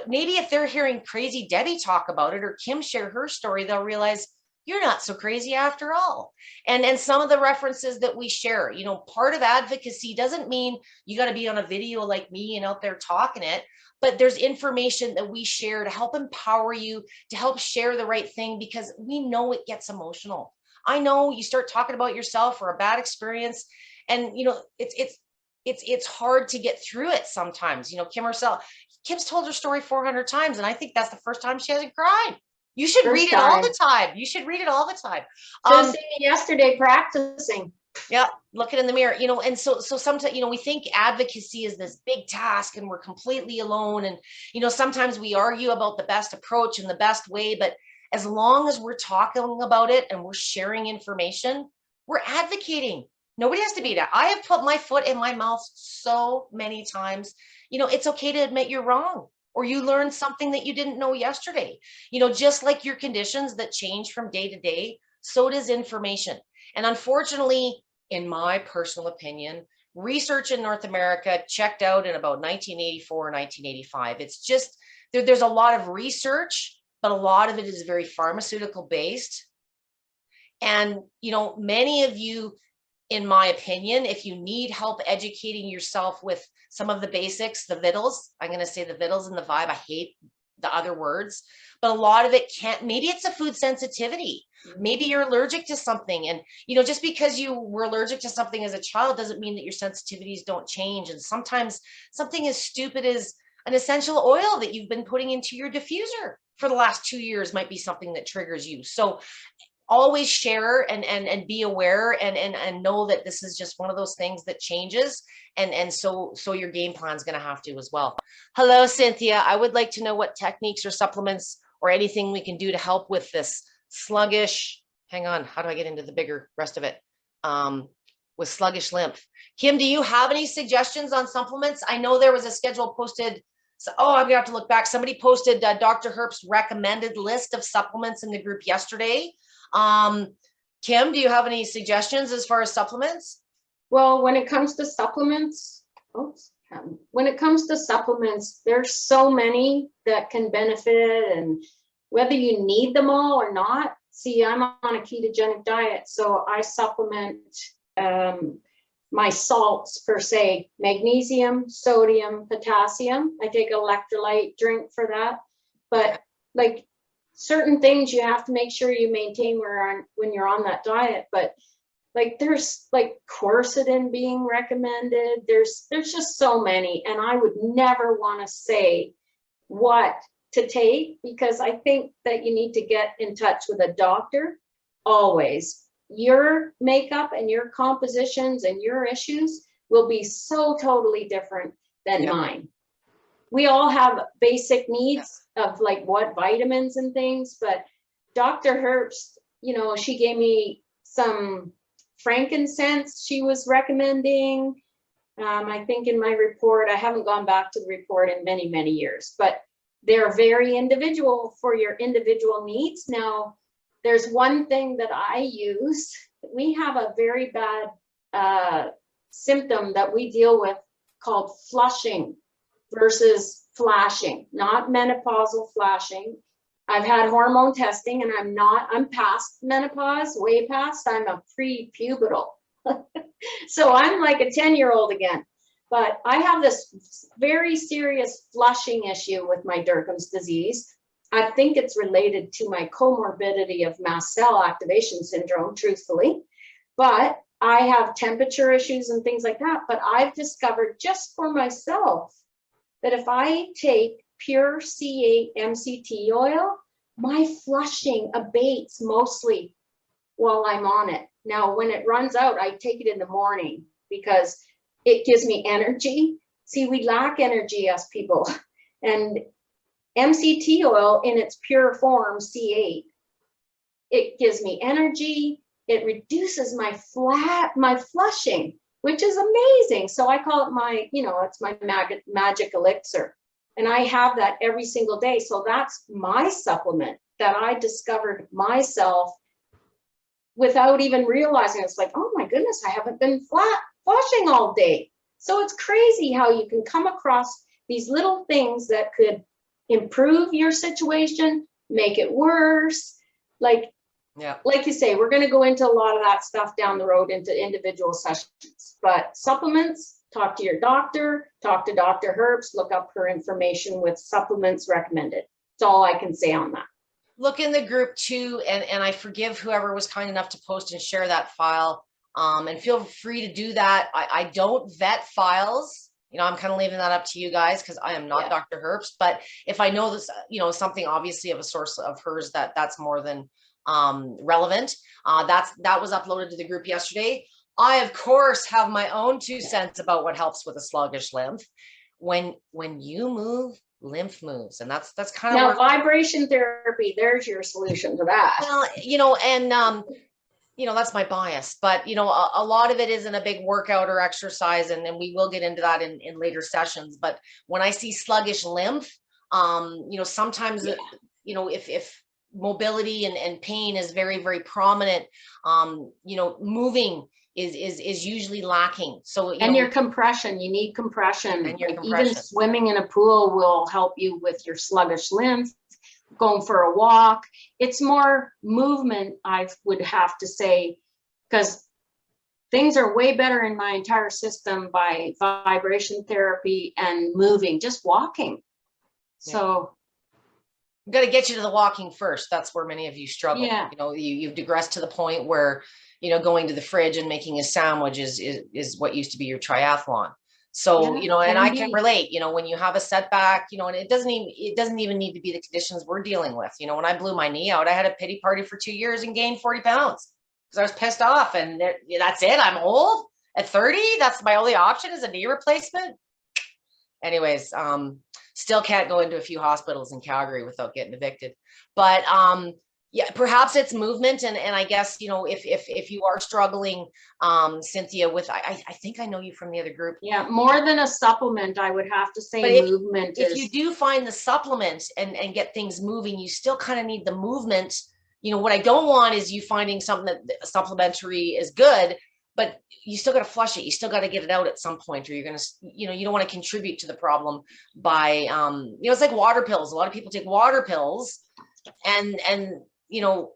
maybe if they're hearing crazy Debbie talk about it or Kim share her story, they'll realize you're not so crazy after all. And some of the references that we share, part of advocacy doesn't mean you got to be on a video like me and out there talking it, but there's information that we share to help empower you, to help share the right thing, because we know it gets emotional. I know you start talking about yourself or a bad experience, and it's hard to get through it sometimes. Kim's told her story 400 times, and I think that's the first time she hasn't cried. You should read it all the time. You should read it all the time. Just see me yesterday practicing. Yeah, looking in the mirror, and so sometimes, we think advocacy is this big task and we're completely alone. And, sometimes we argue about the best approach and the best way, but as long as we're talking about it and we're sharing information, we're advocating. Nobody has to be that. I have put my foot in my mouth so many times. It's okay to admit you're wrong, or you learned something that you didn't know yesterday. Just like your conditions that change from day to day, so does information. And unfortunately, in my personal opinion, research in North America checked out in about 1984 or 1985. It's just, there's a lot of research, but a lot of it is very pharmaceutical based. And, many of you, in my opinion, if you need help educating yourself with some of the basics, the vittles, I'm going to say the vittles and the vibe. I hate the other words, but a lot of it can't, maybe it's a food sensitivity. Maybe you're allergic to something. And, just because you were allergic to something as a child doesn't mean that your sensitivities don't change. And sometimes something as stupid as an essential oil that you've been putting into your diffuser for the last 2 years might be something that triggers you. So always share and be aware and know that this is just one of those things that changes. And so your game plan is going to have to as well. Hello, Cynthia. I would like to know what techniques or supplements or anything we can do to help with this sluggish, hang on, how do I get into the bigger rest of it? With sluggish lymph. Kim, do you have any suggestions on supplements? I know there was a schedule posted. So, I'm gonna have to look back. Somebody posted Dr. Hertz's recommended list of supplements in the group yesterday. Kim, do you have any suggestions as far as supplements? Well, when it comes to supplements, there's so many that can benefit, and whether you need them all or not. See, I'm on a ketogenic diet, so I supplement my salts per se, magnesium, sodium, potassium. I take an electrolyte drink for that, but like certain things you have to make sure you maintain when you're on that diet. But like there's like quercetin being recommended. There's just so many, and I would never want to say what to take, because I think that you need to get in touch with a doctor always. Your makeup and your compositions and your issues will be so totally different than mine. We all have basic needs of like what vitamins and things, but Dr. Hertz, she gave me some frankincense she was recommending. I think in my report, I haven't gone back to the report in many, many years, but they're very individual for your individual needs. Now, there's one thing that I use. We have a very bad symptom that we deal with called flushing versus flashing, not menopausal flashing. I've had hormone testing and I'm past menopause, way past. I'm a pre-pubertal. So I'm like a 10-year-old again. But I have this very serious flushing issue with my Dercum's disease. I think it's related to my comorbidity of mast cell activation syndrome, truthfully. But I have temperature issues and things like that. But I've discovered just for myself that if I take pure C8 MCT oil, my flushing abates mostly while I'm on it. Now, when it runs out, I take it in the morning because it gives me energy. See, we lack energy as people. And MCT oil in its pure form, C8, it gives me energy. It reduces my flushing, which is amazing. So I call it my, it's my magic elixir. And I have that every single day. So that's my supplement that I discovered myself without even realizing. It's like, oh my goodness, I haven't been flushing all day. So it's crazy how you can come across these little things that could improve your situation, make it worse. Like you say, we're going to go into a lot of that stuff down the road into individual sessions. But supplements, talk to your doctor, talk to Dr. Hertz, look up her information with supplements recommended. That's all I can say on that. Look in the group too, and I forgive whoever was kind enough to post and share that file. And feel free to do that. I don't vet files. I'm kind of leaving that up to you guys because I am not Dr. Hertz. But if I know this, something obviously of a source of hers that's more than relevant, that was uploaded to the group yesterday. I, of course, have my own 2 cents about what helps with a sluggish lymph. When you move, lymph moves, and that's kind of now vibration therapy. There's your solution to that. Well, and that's my bias, but a lot of it isn't a big workout or exercise, and we will get into that in later sessions. But when I see sluggish lymph, sometimes if mobility and pain is very, very prominent, moving is usually lacking. So your compression, you need compression. And even swimming in a pool will help you with your sluggish lymph. Going for a walk, it's more movement, I would have to say, because things are way better in my entire system by vibration therapy and moving, just walking. So I've got to get you to the walking first. That's where many of you struggle. You've digressed to the point where going to the fridge and making a sandwich is what used to be your triathlon. So, and I can relate, when you have a setback, and it doesn't even need to be the conditions we're dealing with. When I blew my knee out, I had a pity party for 2 years and gained 40 pounds because I was pissed off, and that's it. I'm old at 30. That's my only option is a knee replacement. Anyways, still can't go into a few hospitals in Calgary without getting evicted, but, perhaps it's movement. And I guess, if you are struggling, Cynthia, with, I think I know you from the other group. Yeah. More than a supplement, I would have to say movement. If you do find the supplement and get things moving, you still kind of need the movement. What I don't want is you finding something that supplementary is good, but you still got to flush it. You still got to get it out at some point, or you're going to, you don't want to contribute to the problem by, it's like water pills. A lot of people take water pills and you know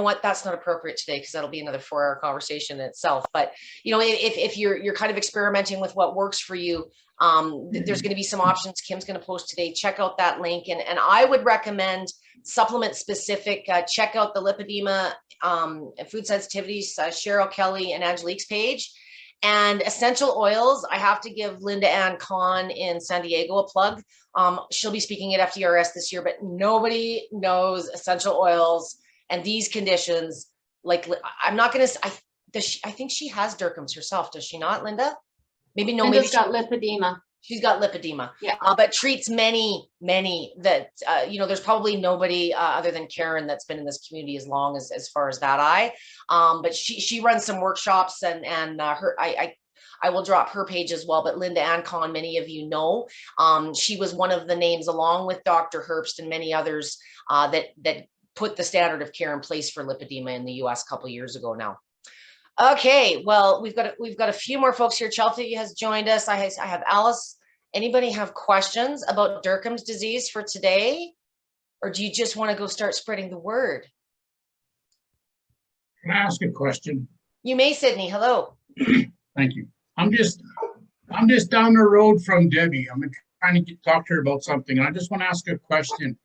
what, that's not appropriate today because that'll be another 4-hour conversation in itself. But if you're kind of experimenting with what works for you, there's going to be some options Kim's going to post today. Check out that link, and I would recommend supplement specific. Check out the lipedema and food sensitivities, Cheryl Kelly and Angelique's page. And essential oils, I have to give Linda Ann Kahn in San Diego a plug. She'll be speaking at FDRS this year, but nobody knows essential oils and these conditions. Like, I'm not going to, I think she has Dercum's herself. Does she not, Linda? Maybe no. Linda's got lipedema. She's got lipedema, yeah, but treats many that, there's probably nobody other than Karen that's been in this community as long as far as that but she runs some workshops and I will drop her page as well. But Linda Ann Kahn, many of you know, she was one of the names along with Dr. Herbst and many others that put the standard of care in place for lipedema in the US a couple of years ago now. Okay, well, we've got a few more folks here. Chelsea has joined us. I have Alice. Anybody have questions about Dercum's disease for today? Or do you just want to go start spreading the word? Can I ask a question? You may, Sydney. Hello. Thank you. I'm just down the road from Debbie. I'm trying to talk to her about something, and I just want to ask a question.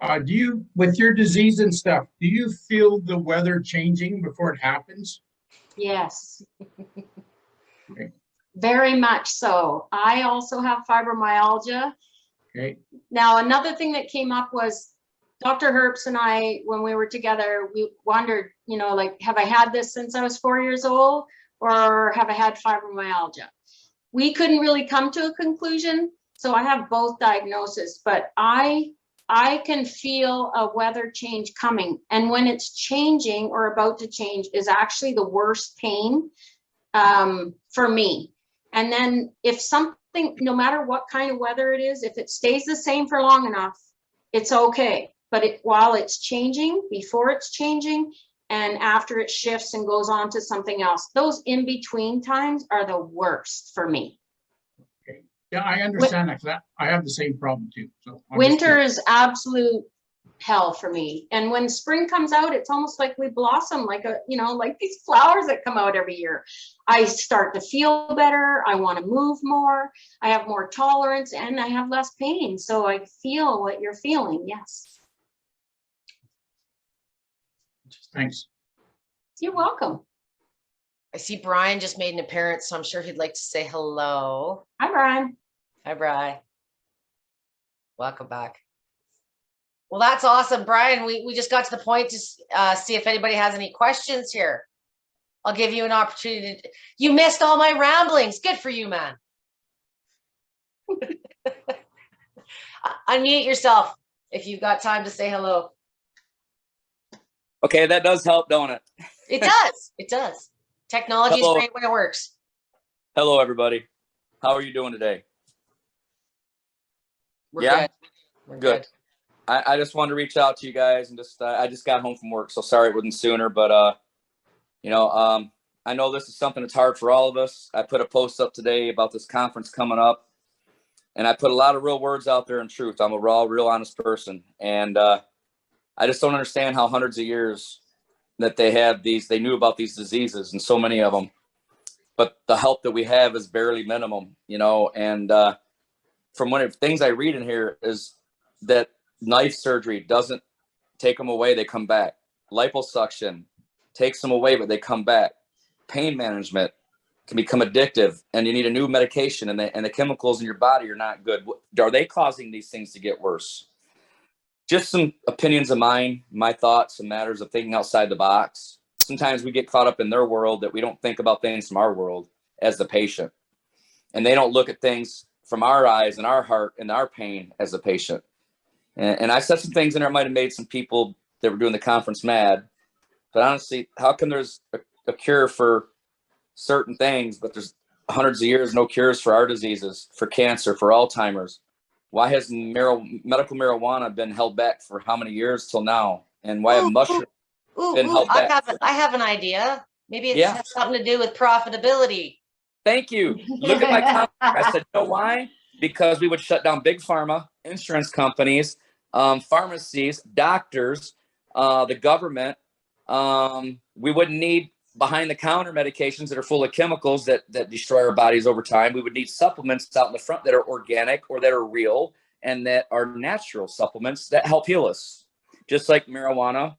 Do you, with your disease and stuff, do you feel the weather changing before it happens? Yes. Okay. Very much so. I also have fibromyalgia. Okay. Now, another thing that came up was Dr. Hertz and I, when we were together, we wondered, you know, like, have I had this since I was 4 years old, or have I had fibromyalgia? We couldn't really come to a conclusion. So I have both diagnoses, but I can feel a weather change coming. And when it's changing or about to change is actually the worst pain for me. And then if something, no matter what kind of weather it is, if it stays the same for long enough, it's okay. But while it's changing, before it's changing, and after it shifts and goes on to something else, those in-between times are the worst for me. Okay. Yeah, I understand that, 'cause I have the same problem too. So Winter is absolute hell for me. And when spring comes out, it's almost like we blossom, like like these flowers that come out every year. I start to feel better. I want to move more. I have more tolerance and I have less pain. So I feel what you're feeling. Yes. Thanks. You're welcome. I see Brian just made an appearance, so I'm sure he'd like to say hello. Hi, Brian. Hi, Brian. Welcome back. Well, that's awesome, Brian. We just got to the point to see if anybody has any questions here. I'll give you an opportunity. You missed all my ramblings. Good for you, man. Unmute yourself if you've got time to say hello. Okay, that does help, don't it? It does. It does. Technology is Hello. great when it works. Hello, everybody. How are you doing today? We're Yeah? good. We're good. I just wanted to reach out to you guys and just I just got home from work, so sorry it wasn't sooner, but I know this is something that's hard for all of us. I put a post up today about this conference coming up, and I put a lot of real words out there in truth. I'm a raw, real honest person, and I just don't understand how hundreds of years that they knew about these diseases and so many of them, but the help that we have is barely minimum, and from one of the things I read in here is that knife surgery doesn't take them away, they come back. Liposuction takes them away, but they come back. Pain management can become addictive, and you need a new medication, and the chemicals in your body are not good. Are they causing these things to get worse? Just some opinions of mine, my thoughts and matters of thinking outside the box. Sometimes we get caught up in their world that we don't think about things from our world as the patient. And they don't look at things from our eyes and our heart and our pain as a patient. And I said some things in there that might have made some people that were doing the conference mad. But honestly, how come there's a cure for certain things, but there's hundreds of years no cures for our diseases, for cancer, for Alzheimer's? Why has medical marijuana been held back for how many years till now? And why have mushrooms been held back? I have an idea. Maybe it has something to do with profitability. Thank you. Look at my comment. I said, you know why? Because we would shut down big pharma, insurance companies, pharmacies, doctors, the government. We wouldn't need behind-the-counter medications that are full of chemicals that destroy our bodies over time. We would need supplements out in the front that are organic or that are real and that are natural supplements that help heal us. Just like marijuana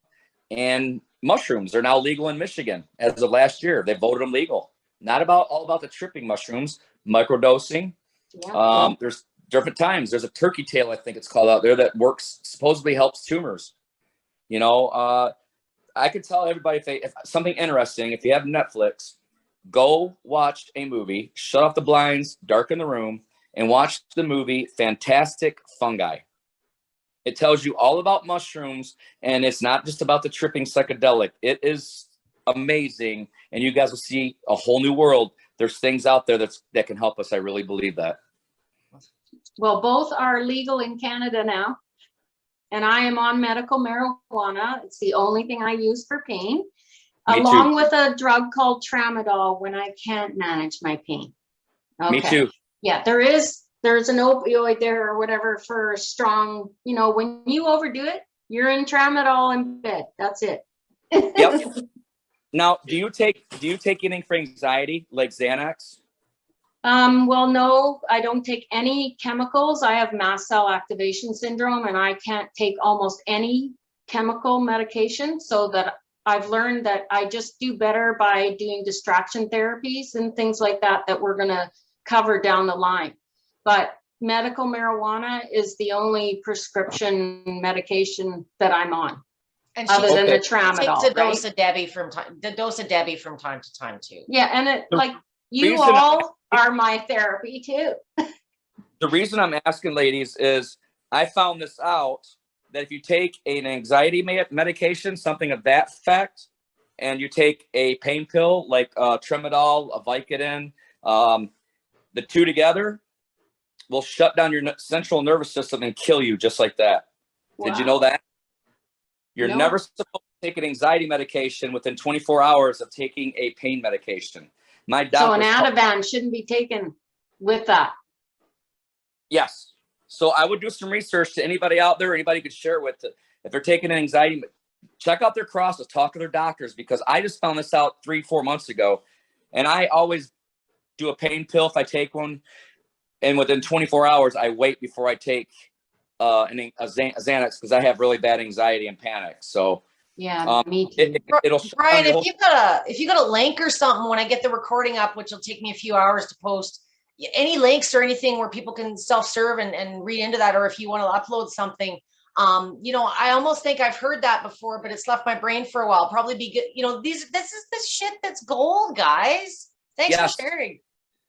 and mushrooms are now legal in Michigan as of last year. They voted them legal. Not all about the tripping mushrooms, microdosing. Yeah. There's different times. There's a turkey tail, I think it's called, out there that works, supposedly helps tumors. I could tell everybody if something interesting, if you have Netflix, go watch a movie, shut off the blinds, darken the room, and watch the movie Fantastic Fungi. It tells you all about mushrooms, and it's not just about the tripping psychedelic. It is amazing, and you guys will see a whole new world. There's things out there that can help us. I really believe that. Well, both are legal in Canada now. And I am on medical marijuana. It's the only thing I use for pain. Me along too. with a drug called tramadol when I can't manage my pain. Me too. Yeah, there's an opioid there or whatever for strong, when you overdo it, you're in tramadol in bed. That's it. Yep. Now, do you take anything for anxiety like Xanax? Well, no, I don't take any chemicals. I have mast cell activation syndrome, and I can't take almost any chemical medication, so that I've learned that I just do better by doing distraction therapies and things like that we're going to cover down the line. But medical marijuana is the only prescription medication that I'm on, And other than the she tramadol, takes a right? dose of Debbie from time to time too. Yeah, and it The like you reason all are my therapy too. The reason I'm asking, ladies, is I found this out that if you take an anxiety medication, something of that effect, and you take a pain pill like Tramadol, a Vicodin, the two together will shut down your central nervous system and kill you just like that. Wow. Did you know that? You're No. never supposed to take an anxiety medication within 24 hours of taking a pain medication. My So an doctor. Ativan shouldn't be taken with that. Yes. So I would do some research to anybody out there, anybody could share with it. If they're taking an anxiety, check out their crosses, talk to their doctors, because I just found this out 3-4 months ago. And I always do a pain pill if I take one. And within 24 hours, I wait before I take a Xanax, because I have really bad anxiety and panic. So Yeah, me too. it'll shut down Brian, your if you got a link or something when I get the recording up, which will take me a few hours to post, any links or anything where people can self-serve and read into that, or if you want to upload something, I almost think I've heard that before, but it's left my brain for a while. Probably be good. This is this shit that's gold, guys. Thanks Yes. for sharing.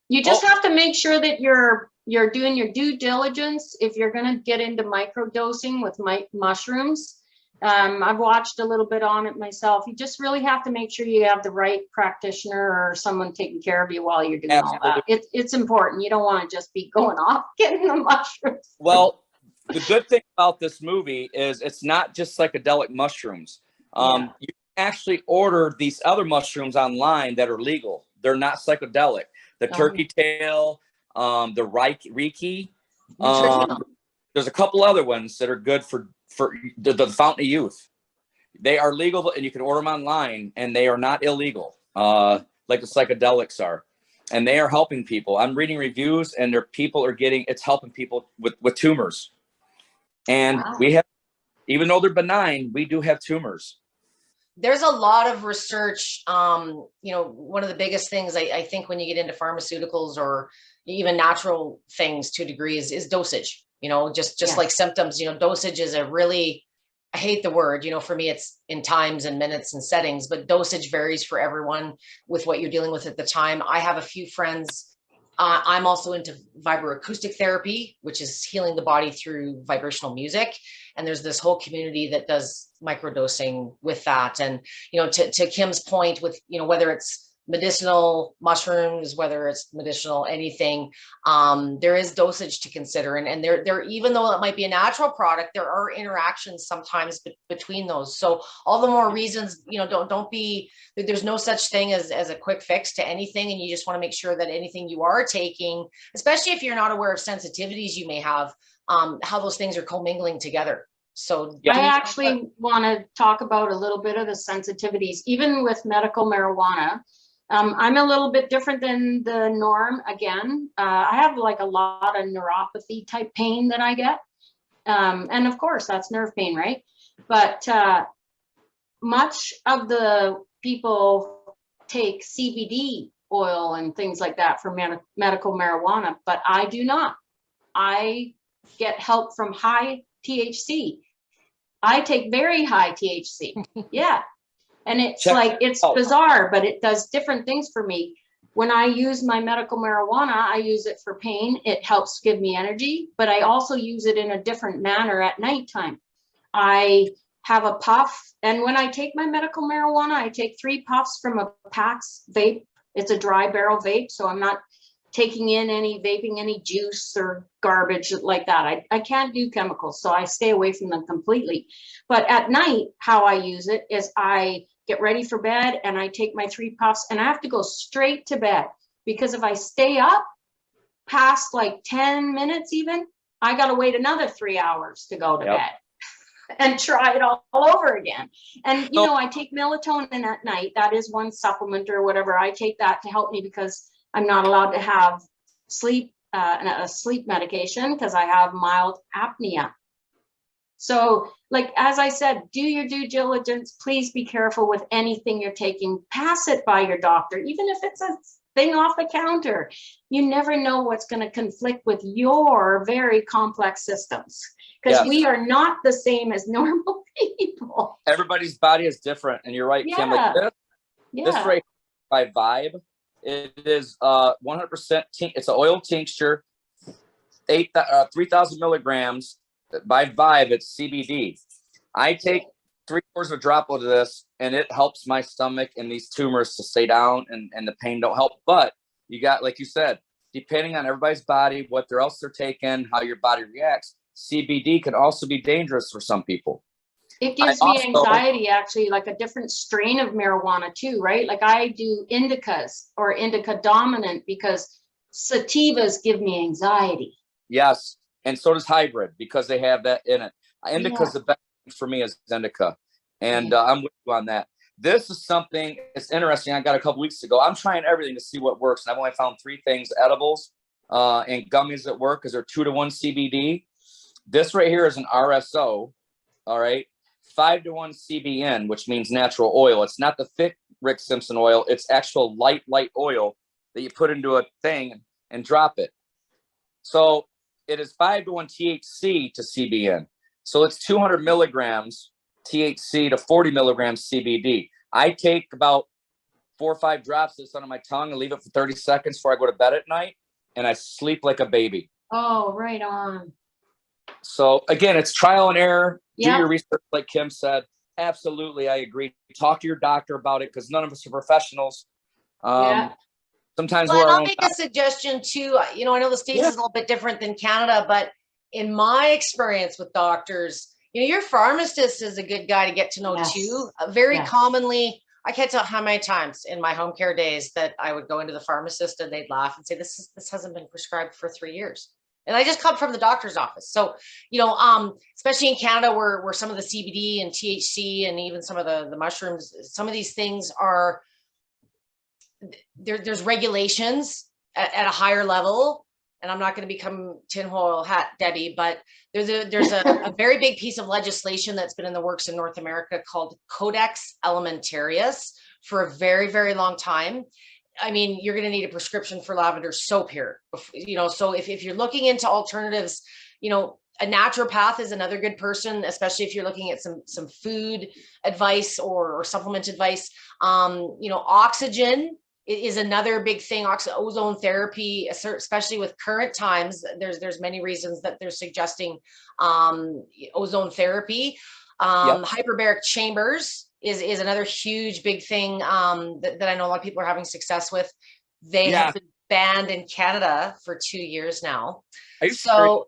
You just have to make sure that you're doing your due diligence if you're going to get into microdosing with mushrooms. I've watched a little bit on it myself. You just really have to make sure you have the right practitioner or someone taking care of you while you're doing all that. It's important. You don't want to just be going off getting the mushrooms. Well, the good thing about this movie is it's not just psychedelic mushrooms. You actually order these other mushrooms online that are legal. They're not psychedelic. The turkey tail, the Reiki. There's a couple other ones that are good for the Fountain of Youth. They are legal, and you can order them online, and they are not illegal, like the psychedelics are. And they are helping people. I'm reading reviews, and it's helping people with tumors. And we have, even though they're benign, we do have tumors. There's a lot of research. One of the biggest things I think when you get into pharmaceuticals or even natural things to a degree is dosage. Just like symptoms, dosage is a really, I hate the word, for me, it's in times and minutes and settings, but dosage varies for everyone with what you're dealing with at the time. I have a few friends. I'm also into vibroacoustic therapy, which is healing the body through vibrational music. And there's this whole community that does microdosing with that. And, to Kim's point with, whether it's medicinal mushrooms, whether it's medicinal anything, there is dosage to consider. And there, even though it might be a natural product, there are interactions sometimes between those. So all the more reasons, don't be, there's no such thing as a quick fix to anything. And you just want to make sure that anything you are taking, especially if you're not aware of sensitivities you may have, how those things are commingling together. So I actually want to talk about a little bit of the sensitivities, even with medical marijuana. I'm a little bit different than the norm. Again, I have like a lot of neuropathy type pain that I get. And of course that's nerve pain, right? But much of the people take CBD oil and things like that for medical marijuana, but I do not. I get help from high THC. I take very high THC. Yeah. And it's bizarre, but it does different things for me. When I use my medical marijuana, I use it for pain. It helps give me energy, but I also use it in a different manner at nighttime. I have a puff. And when I take my medical marijuana, I take 3 puffs from a PAX vape. It's a dry barrel vape, so I'm not taking in any, vaping any juice or garbage like that. I can't do chemicals, so I stay away from them completely. But at night, how I use it is I get ready for bed and I take my 3 puffs and I have to go straight to bed, because if I stay up past like 10 minutes even, I got to wait another 3 hours to go to bed and try it all over again. And, you know, I take melatonin at night. That is one supplement or whatever. I take that to help me because I'm not allowed to have sleep, a sleep medication because I have mild apnea. So, like, as I said, do your due diligence. Please be careful with anything you're taking. Pass it by your doctor, even if it's a thing off the counter. You never know what's going to conflict with your very complex systems, because we are not the same as normal people. Everybody's body is different, and you're right, Kim. Like this right by Vibe, it is 100%. It's an oil tincture, 3,000 milligrams. By Vibe, it's CBD. I take 3/4 of a drop of this, and it helps my stomach and these tumors to stay down, and the pain don't help. But you got, like you said, depending on everybody's body, what else they're taking, how your body reacts, CBD can also be dangerous for some people. It gives me anxiety, actually, like a different strain of marijuana too, right? Like I do indicas or indica dominant because sativas give me anxiety. Yes, and so does hybrid because they have that in it. Indica is the best for me as indica, and I'm with you on that. This is something, it's interesting. I got a couple weeks ago. I'm trying everything to see what works, and I've only found 3 things: edibles and gummies that work because they're 2-to-1 CBD. This right here is an RSO, all right, 5-to-1 CBN, which means natural oil. It's not the thick Rick Simpson oil. It's actual light oil that you put into a thing and drop it. So it is 5-to-1 THC to CBN. So it's 200 milligrams THC to 40 milligrams CBD. I take about 4 or 5 drops of this under my tongue and leave it for 30 seconds before I go to bed at night, and I sleep like a baby. Oh, right on. So again, it's trial and error. Do your research, like Kim said. Absolutely, I agree. Talk to your doctor about it because none of us are professionals. Sometimes I'll make a suggestion too. You know, I know the States is a little bit different than Canada, but in my experience with doctors, you know, your pharmacist is a good guy to get to know too. Very commonly, I can't tell how many times in my home care days that I would go into the pharmacist and they'd laugh and say, this hasn't been prescribed for 3 years. And I just come from the doctor's office. So, you know, especially in Canada where some of the CBD and THC and even some of the mushrooms, some of these things are, there's regulations at a higher level. And I'm not going to become tinfoil hat Debbie, but there's a very big piece of legislation that's been in the works in North America called Codex Alimentarius for a very, very long time. I mean, you're going to need a prescription for lavender soap here, you know, so if you're looking into alternatives, you know, a naturopath is another good person, especially if you're looking at some food advice or supplement advice. You know, oxygen is another big thing. Ozone therapy, especially with current times, there's many reasons that they're suggesting ozone therapy. Hyperbaric chambers is another huge big thing that I know a lot of people are having success with. They have been banned in Canada for 2 years now. So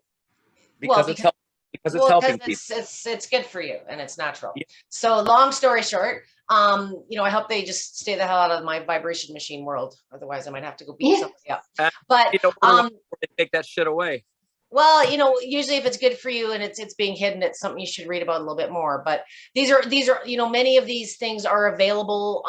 because it's helping people. It's good for you and it's natural. So long story short, you know, I hope they just stay the hell out of my vibration machine world. Otherwise I might have to go beat somebody up. But you know, they take that shit away. Well, you know, usually if it's good for you and it's being hidden, it's something you should read about a little bit more. But these are, you know, many of these things are available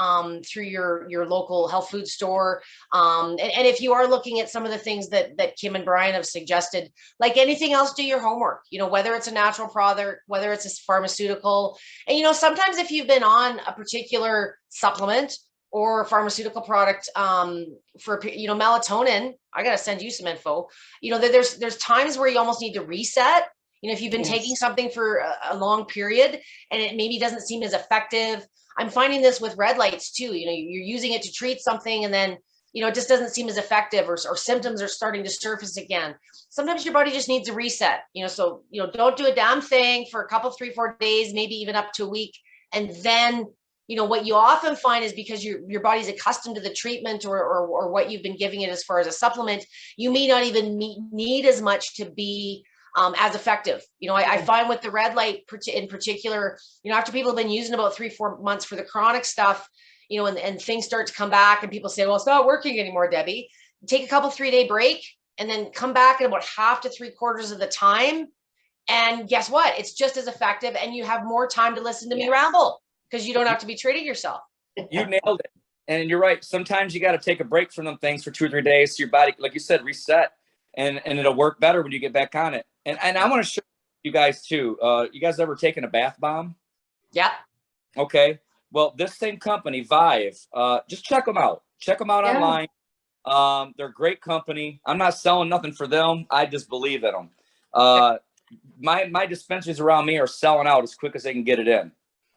through your local health food store. And if you are looking at some of the things that Kim and Brian have suggested, like anything else, do your homework, you know, whether it's a natural product, whether it's a pharmaceutical. And, you know, sometimes if you've been on a particular supplement or pharmaceutical product for, you know, melatonin, I got to send you some info. You know, there's times where you almost need to reset. You know, if you've been taking something for a long period and it maybe doesn't seem as effective. I'm finding this with red lights too. You know, you're using it to treat something and then, you know, it just doesn't seem as effective or symptoms are starting to surface again. Sometimes your body just needs a reset, you know, so, you know, don't do a damn thing for a couple, 3-4 days, maybe even up to a week. And then what you often find is because your body's accustomed to the treatment or what you've been giving it as far as a supplement, you may not even need as much to be as effective. I find with the red light in particular, after people have been using about 3-4 months for the chronic stuff, and things start to come back and people say, well, it's not working anymore, Debbie. Take a couple 3-day break and then come back in about half to 3/4 of the time. And guess what? It's just as effective, and you have more time to listen to me ramble because you don't have to be treating yourself. You nailed it. And you're right. Sometimes you got to take a break from them things for 2 or 3 days so your body, like you said, reset, and it'll work better when you get back on it. And I want to show you guys too. You guys ever taken a bath bomb? Yeah. Okay. Well, this same company, Vive, just check them out. Check them out online. They're a great company. I'm not selling nothing for them. I just believe in them. My dispensaries around me are selling out as quick as they can get it in.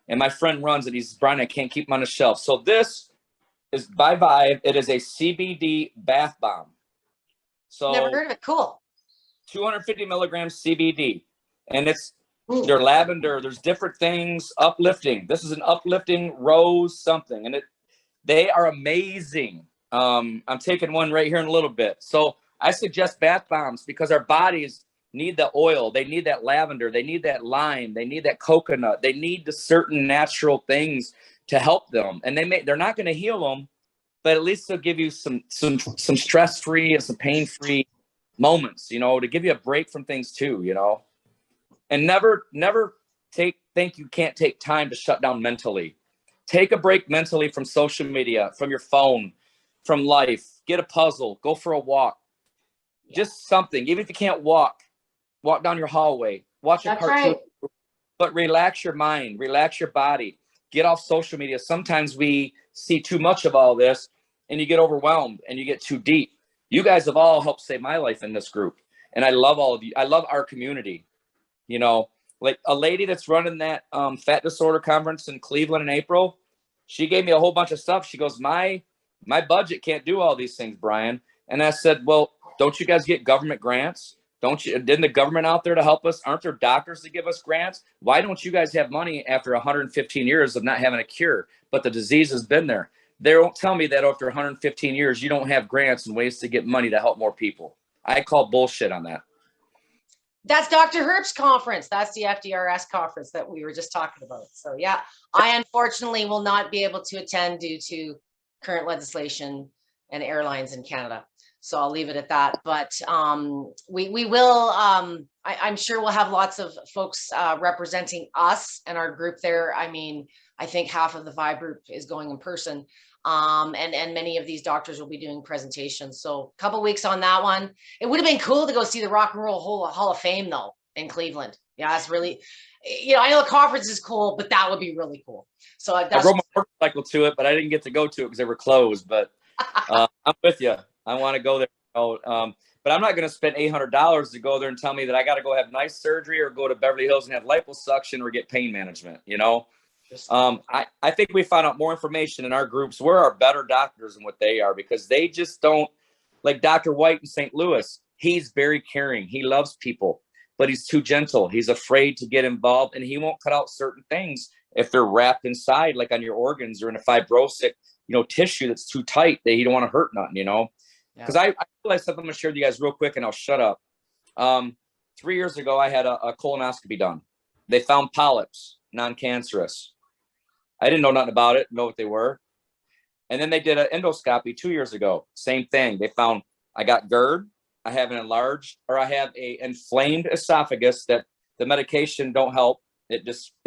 And my friend runs it. He's, Brian, I can't keep them on the shelf. So this is by Vive. It is a CBD bath bomb. So Never heard of it. Cool. 250 milligrams CBD. And they're lavender. There's different things, uplifting. This is an uplifting rose something. And they are amazing. I'm taking one right here in a little bit. So I suggest bath bombs because our bodies need the oil. They need that lavender. They need that lime. They need that coconut. They need the certain natural things to help them. And they're not going to heal them, but at least they'll give you some stress-free and some pain-free moments, to give you a break from things too, and never think you can't take time to shut down mentally. Take a break mentally from social media, from your phone, from life. Get a puzzle, go for a walk, just something. Even if you can't walk down your hallway, watch a cartoon, but relax your mind, relax your body, get off social media. Sometimes we see too much of all this and you get overwhelmed and you get too deep. You guys have all helped save my life in this group. And I love all of you. I love our community. Like a lady that's running that fat disorder conference in Cleveland in April, she gave me a whole bunch of stuff. She goes, my budget can't do all these things, Brian. And I said, well, don't you guys get government grants? Didn't the government out there to help us? Aren't there doctors that give us grants? Why don't you guys have money after 115 years of not having a cure? But the disease has been there. They don't tell me that after 115 years, you don't have grants and ways to get money to help more people. I call bullshit on that. That's Dr. Hertz conference. That's the FDRS conference that we were just talking about. So yeah, I unfortunately will not be able to attend due to current legislation and airlines in Canada. So I'll leave it at that. But we will, I'm sure we'll have lots of folks representing us and our group there. I mean, I think half of the Vibe group is going in person. And many of these doctors will be doing presentations. So a couple weeks on that one. It would have been cool to go see the Rock and Roll Hall of Fame though in Cleveland. Yeah, that's really, I know the conference is cool, but that would be really cool. So I rode my motorcycle to it, but I didn't get to go to it because they were closed. But I'm with you. I want to go there. But I'm not going to spend $800 to go there and tell me that I got to go have nice surgery or go to Beverly Hills and have liposuction or get pain management. I think we found out more information in our groups. We're our better doctors than what they are because they just don't, like Dr. White in St. Louis. He's very caring. He loves people, but he's too gentle. He's afraid to get involved and he won't cut out certain things if they're wrapped inside, like on your organs or in a fibrosic, tissue that's too tight that you don't want to hurt nothing, Because I realized something I'm going to share with you guys real quick and I'll shut up. 3 years ago, I had a colonoscopy done. They found polyps, non-cancerous. I didn't know nothing about it, know what they were. And then they did an endoscopy 2 years ago. Same thing. They found I got GERD, I have an enlarged, or I have a inflamed esophagus that the medication don't help. It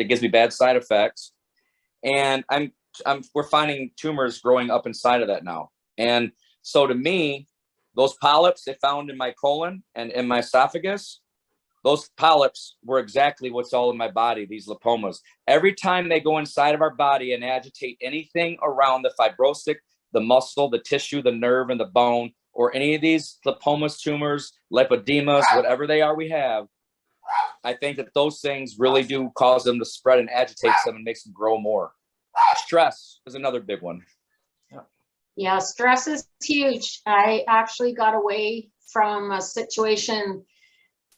gives me bad side effects. And we're finding tumors growing up inside of that now. And so to me, those polyps they found in my colon and in my esophagus, those polyps were exactly what's all in my body, these lipomas. Every time they go inside of our body and agitate anything around the fibrosic, the muscle, the tissue, the nerve, and the bone, or any of these lipomas, tumors, lipodemas, whatever they are we have, I think that those things really do cause them to spread and agitate them and makes them grow more. Stress is another big one. Yeah, stress is huge. I actually got away from a situation.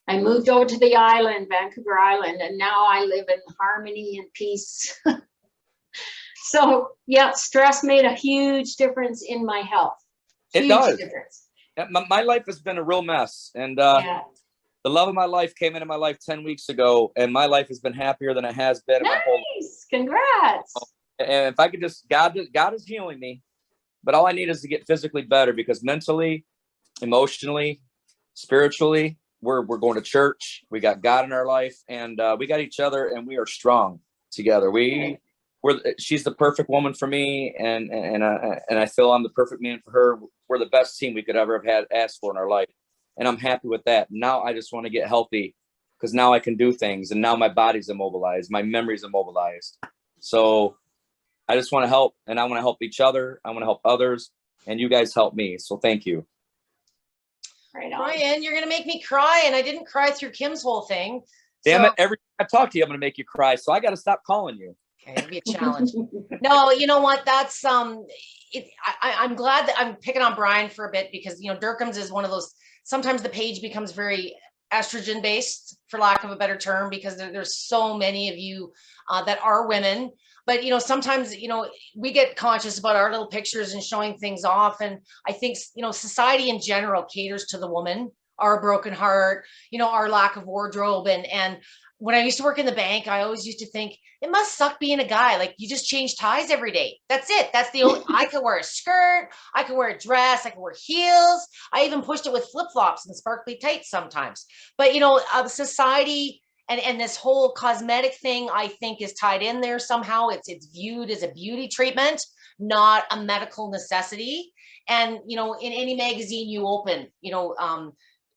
I moved over to the island, Vancouver Island, and now I live in harmony and peace. So yeah, stress made a huge difference in my health. It does. Difference. My life has been a real mess. And Yeah. the love of my life came into my life 10 weeks ago, and my life has been happier than it has been in my whole life. Nice. Congrats. And if I could just, God is healing me, but all I need is to get physically better, because mentally, emotionally, spiritually, we're going to church. We got God in our life, and we got each other, and we are strong together. She's the perfect woman for me, and I feel I'm the perfect man for her. We're the best team we could ever have asked for in our life, and I'm happy with that. Now I just want to get healthy, because now I can do things, and now my body's immobilized, my memory's immobilized. So I just want to help, and I want to help each other. I want to help others, and you guys help me. So thank you. Right on. Brian, you're gonna make me cry, and I didn't cry through Kim's whole thing. Damn it! Every time I talk to you, I'm gonna make you cry. So I got to stop calling you. Okay, it'll be a challenge. No, you know what? That's I'm glad that I'm picking on Brian for a bit, because Dercum's is one of those. Sometimes the page becomes very estrogen based, for lack of a better term, because there's so many of you that are women. But sometimes we get conscious about our little pictures and showing things off, and I think society in general caters to the woman, our broken heart, our lack of wardrobe, and when I used to work in the bank, I always used to think it must suck being a guy. Like, you just change ties every day. That's it. That's the only. I could wear a skirt, I could wear a dress, I could wear heels. I even pushed it with flip flops and sparkly tights sometimes. But society. And this whole cosmetic thing, I think, is tied in there somehow. It's viewed as a beauty treatment, not a medical necessity. And in any magazine you open,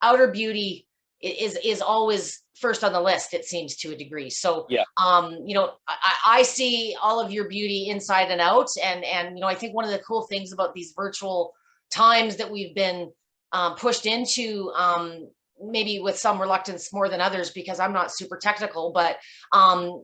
outer beauty is always first on the list, it seems, to a degree. So yeah. I see all of your beauty inside and out. And I think one of the cool things about these virtual times that we've been pushed into, maybe with some reluctance more than others, because I'm not super technical, but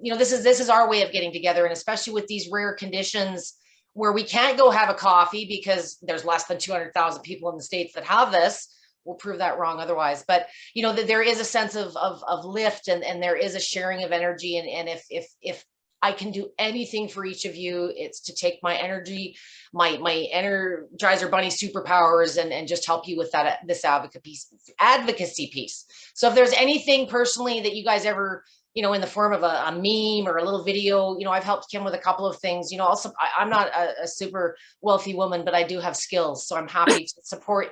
this is our way of getting together. And especially with these rare conditions where we can't go have a coffee because there's less than 200,000 people in the States that have this. We'll prove that wrong otherwise. But that there is a sense of lift, and there is a sharing of energy. And if I can do anything for each of you, it's to take my energy, my Energizer Bunny superpowers, and just help you with this advocacy piece. So if there's anything personally that you guys ever, in the form of a meme or a little video, I've helped Kim with a couple of things. Also, I'm not a super wealthy woman, but I do have skills. So I'm happy to support,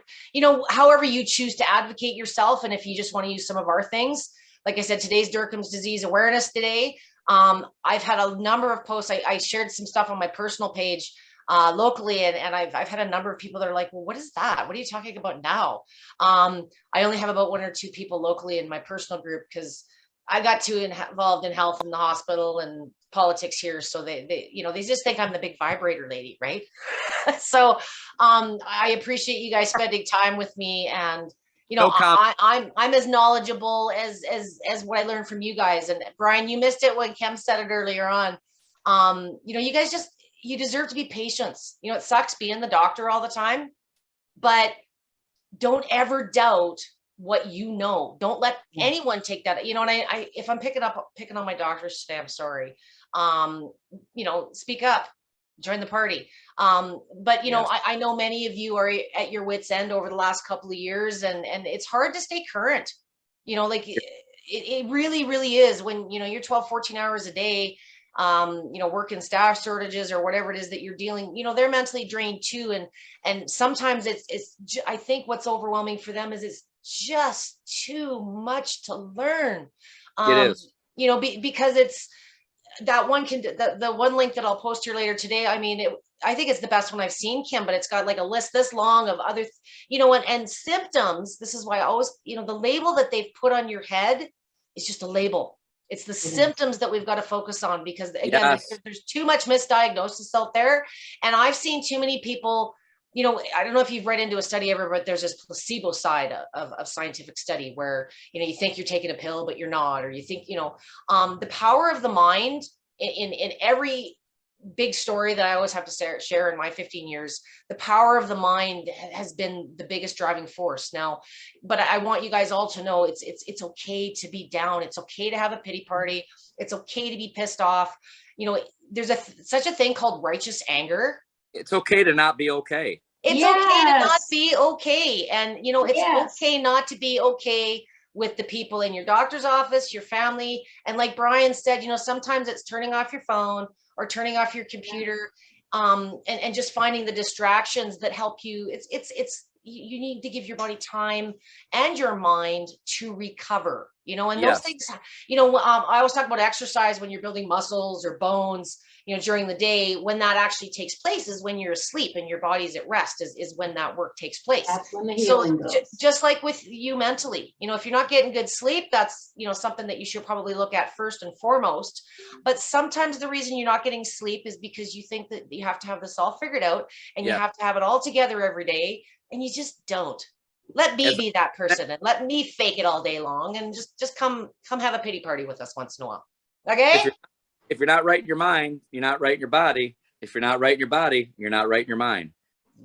however you choose to advocate yourself. And if you just want to use some of our things, like I said, today's Dercum's Disease Awareness Day. I've had a number of posts. I shared some stuff on my personal page locally, and I've had a number of people that are like, well, what is that? What are you talking about now? I only have about 1 or 2 people locally in my personal group, because I got too involved in health in the hospital and politics here. So they just think I'm the big vibrator lady, right? So I appreciate you guys spending time with me, and I'm as knowledgeable as what I learned from you guys. And Brian, you missed it when Kim said it earlier on. You guys you deserve to be patient. It sucks being the doctor all the time, but don't ever doubt what you know. Don't let anyone take that. And I if I'm picking on my doctors today, I'm sorry. Speak up. Join the party. But yes. I know many of you are at your wits' end over the last couple of years, and it's hard to stay current. It really, really is when you're 12, 14 hours a day, working staff shortages or whatever it is that you're dealing. They're mentally drained too, and sometimes I think what's overwhelming for them is it's just too much to learn. It is. Because it's that one the one link that I'll post here later today. I mean, I think it's the best one I've seen, Kim, but it's got like a list this long of other, and symptoms. This is why I always, the label that they've put on your head is just a label. It's the symptoms that we've got to focus on, because again, yes. there's too much misdiagnosis out there. And I've seen too many people, I don't know if you've read into a study ever, but there's this placebo side of scientific study where, you think you're taking a pill, but you're not, or you think, the power of the mind in every big story that I always have to share in my 15 years, the power of the mind has been the biggest driving force now. But I want you guys all to know it's okay to be down. It's okay to have a pity party. It's okay to be pissed off. you know, there's such a thing called righteous anger. It's okay to not be okay. It's okay to not Yes. be okay. And, you know, it's Yes. okay not to be okay with the people in your doctor's office, your family. And like Brian said, you know, sometimes it's turning off your phone or turning off your computer, and just finding the distractions that help you. You need to give your body time and your mind to recover, you know, and those Yes. things, you know, I always talk about exercise when you're building muscles or bones, you know, during the day. When that actually takes place is when you're asleep and your body's at rest, is when that work takes place. That's when the So healing goes. just like with you mentally, you know, if you're not getting good sleep, that's, you know, something that you should probably look at first and foremost. But sometimes the reason you're not getting sleep is because you think that you have to have this all figured out and you Yeah. have to have it all together every day, and you just don't. Let me be that person and let me fake it all day long, and just come have a pity party with us once in a while. Okay? If you're not right in your mind, you're not right in your body. If you're not right in your body, you're not right in your mind.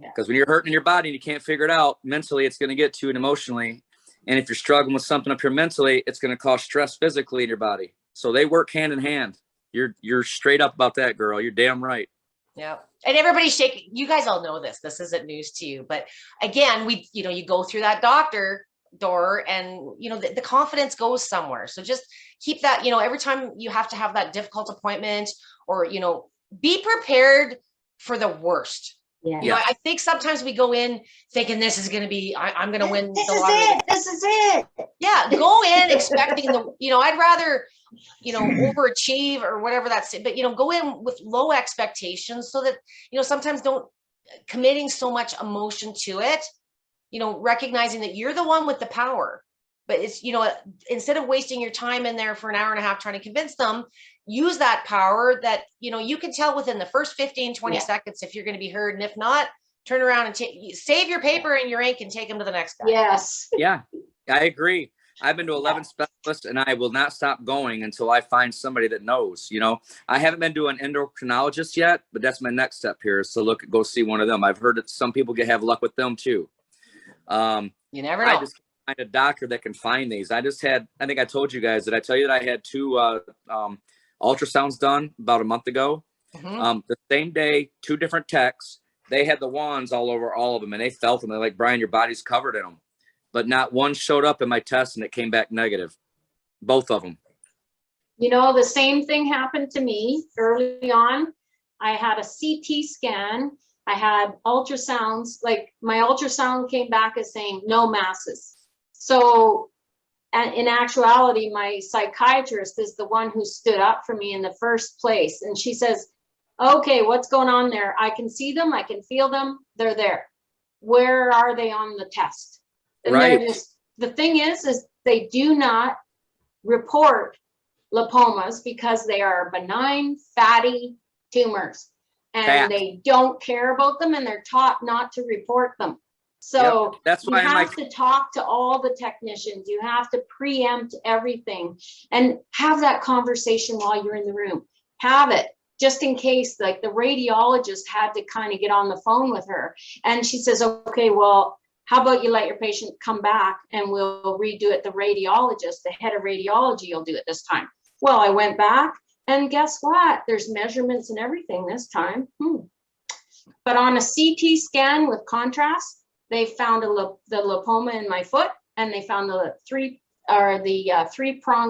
Yeah. Because when you're hurting in your body and you can't figure it out, mentally, it's going to get to you, and emotionally. And if you're struggling with something up here mentally, it's going to cause stress physically in your body. So they work hand in hand. You're straight up about that, girl. You're damn right. Yeah. And everybody's shaking. You guys all know this. This isn't news to you. But again, you know, you go through that doctor door and, you know, the confidence goes somewhere. So just keep that, you know, every time you have to have that difficult appointment, or, you know, be prepared for the worst. Yeah. You know, I think sometimes we go in thinking this is going to be, I'm going to win This the is lottery. it. This is it. Yeah. Go in expecting you know, I'd rather, you know, overachieve or whatever that's, but, you know, go in with low expectations so that, you know, sometimes don't committing so much emotion to it, you know, recognizing that you're the one with the power. But it's, you know, instead of wasting your time in there for an hour and a half trying to convince them, use that power that, you know, you can tell within the first 15, 20 seconds if you're going to be heard. And if not, turn around and save your paper and your ink and take them to the next guy. Yes. Yeah, I agree. I've been to 11 specialists, and I will not stop going until I find somebody that knows. You know, I haven't been to an endocrinologist yet, but that's my next step here, is to go see one of them. I've heard that some people have luck with them too. You never know. I just can't find a doctor that can find these. I think I told you guys, did I tell you that I had 2 ultrasounds done about a month ago? Mm-hmm. The same day, 2 different techs. They had the wands all over all of them, and they felt them. They're like, Brian, your body's covered in them. But not one showed up in my test and it came back negative. Both of them. You know, the same thing happened to me early on. I had a CT scan. I had ultrasounds. Like, my ultrasound came back as saying no masses. So in actuality, my psychiatrist is the one who stood up for me in the first place. And she says, okay, what's going on there? I can see them. I can feel them. They're there. Where are they on the test? And Right. The thing is they do not report lipomas because they are benign, fatty tumors, and they don't care about them, and they're taught not to report them. So that's why you have to talk to all the technicians. You have to preempt everything and have that conversation while you're in the room. Have it just in case. Like, the radiologist had to kind of get on the phone with her, and she says, okay, well, how about you let your patient come back and we'll redo it. The radiologist, the head of radiology, will do it this time. Well, I went back, and guess what? There's measurements and everything this time. But on a CT scan with contrast, they found the lipoma in my foot, and they found the three-pronged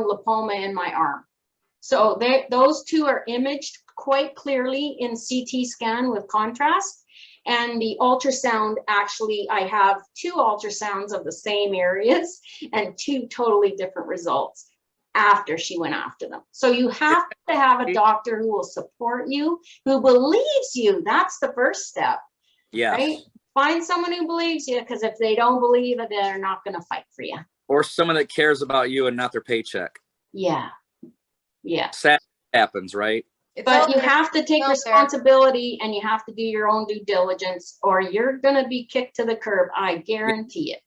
lipoma in my arm. So those 2 are imaged quite clearly in CT scan with contrast. And the ultrasound, actually, I have 2 ultrasounds of the same areas and 2 totally different results after she went after them. So you have to have a doctor who will support you, who believes you. That's the first step. Yes. Right? Find someone who believes you, because if they don't believe it, they're not going to fight for you. Or someone that cares about you and not their paycheck. Yeah. Yeah. Sad happens, right? But you have to take responsibility, and you have to do your own due diligence, or you're going to be kicked to the curb. I guarantee it.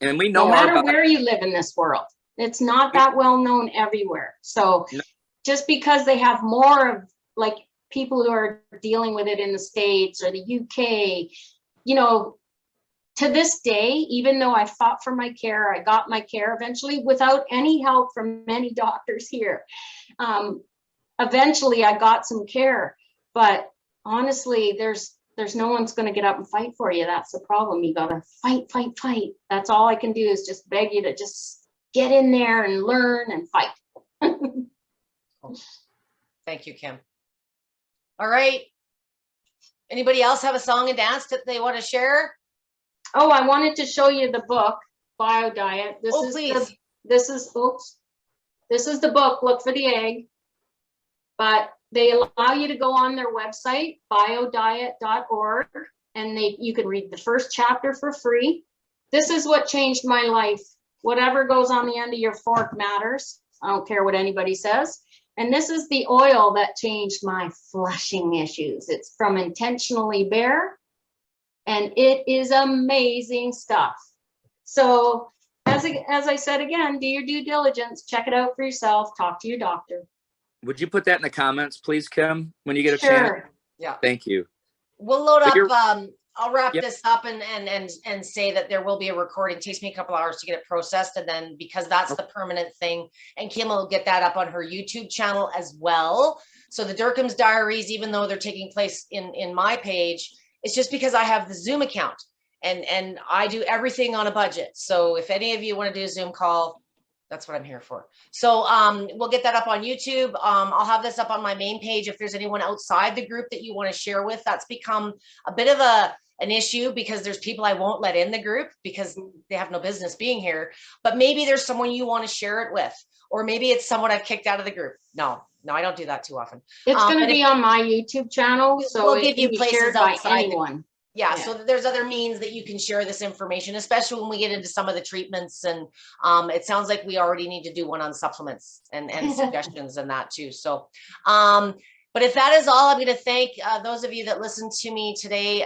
And we know, no matter where you live in this world, it's not that well known everywhere. So just because they have more of, like, people who are dealing with it in the States or the UK, you know, to this day, even though I fought for my care, I got my care eventually without any help from many doctors here. eventually I got some care, but honestly, there's no one's going to get up and fight for you. That's the problem. You got to fight, fight, fight. That's all I can do is just beg you to just get in there and learn and fight. Thank you, Kim. All right. Anybody else have a song and dance that they want to share? Oh, I wanted to show you the book, Bio Diet. Please. This is the book, Look for the Egg. But they allow you to go on their website, biodiet.org, and you can read the first chapter for free. This is what changed my life. Whatever goes on the end of your fork matters. I don't care what anybody says. And this is the oil that changed my flushing issues. It's from Intentionally Bare, and it is amazing stuff. So as I said again, do your due diligence, check it out for yourself, talk to your doctor. Would you put that in the comments, please, Kim, when you get a Sure. chance? Yeah. Thank you. We'll load But up. I'll wrap Yep. this up and say that there will be a recording. It takes me a couple hours to get it processed. And then because that's the permanent thing, and Kim will get that up on her YouTube channel as well. So the Dercum's Diaries, even though they're taking place in my page, it's just because I have the Zoom account and I do everything on a budget. So if any of you want to do a Zoom call, that's what I'm here for. So we'll get that up on YouTube. I'll have this up on my main page. If there's anyone outside the group that you want to share with, that's become a bit of an issue because there's people I won't let in the group because they have no business being here. But maybe there's someone you want to share it with, or maybe it's someone I've kicked out of the group. No, I don't do that too often. It's going to be on my YouTube channel, so we'll it give can you be places shared by outside anyone. Yeah, so there's other means that you can share this information, especially when we get into some of the treatments. And it sounds like we already need to do one on supplements and suggestions and that too. So, but if that is all, I'm going to thank those of you that listened to me today.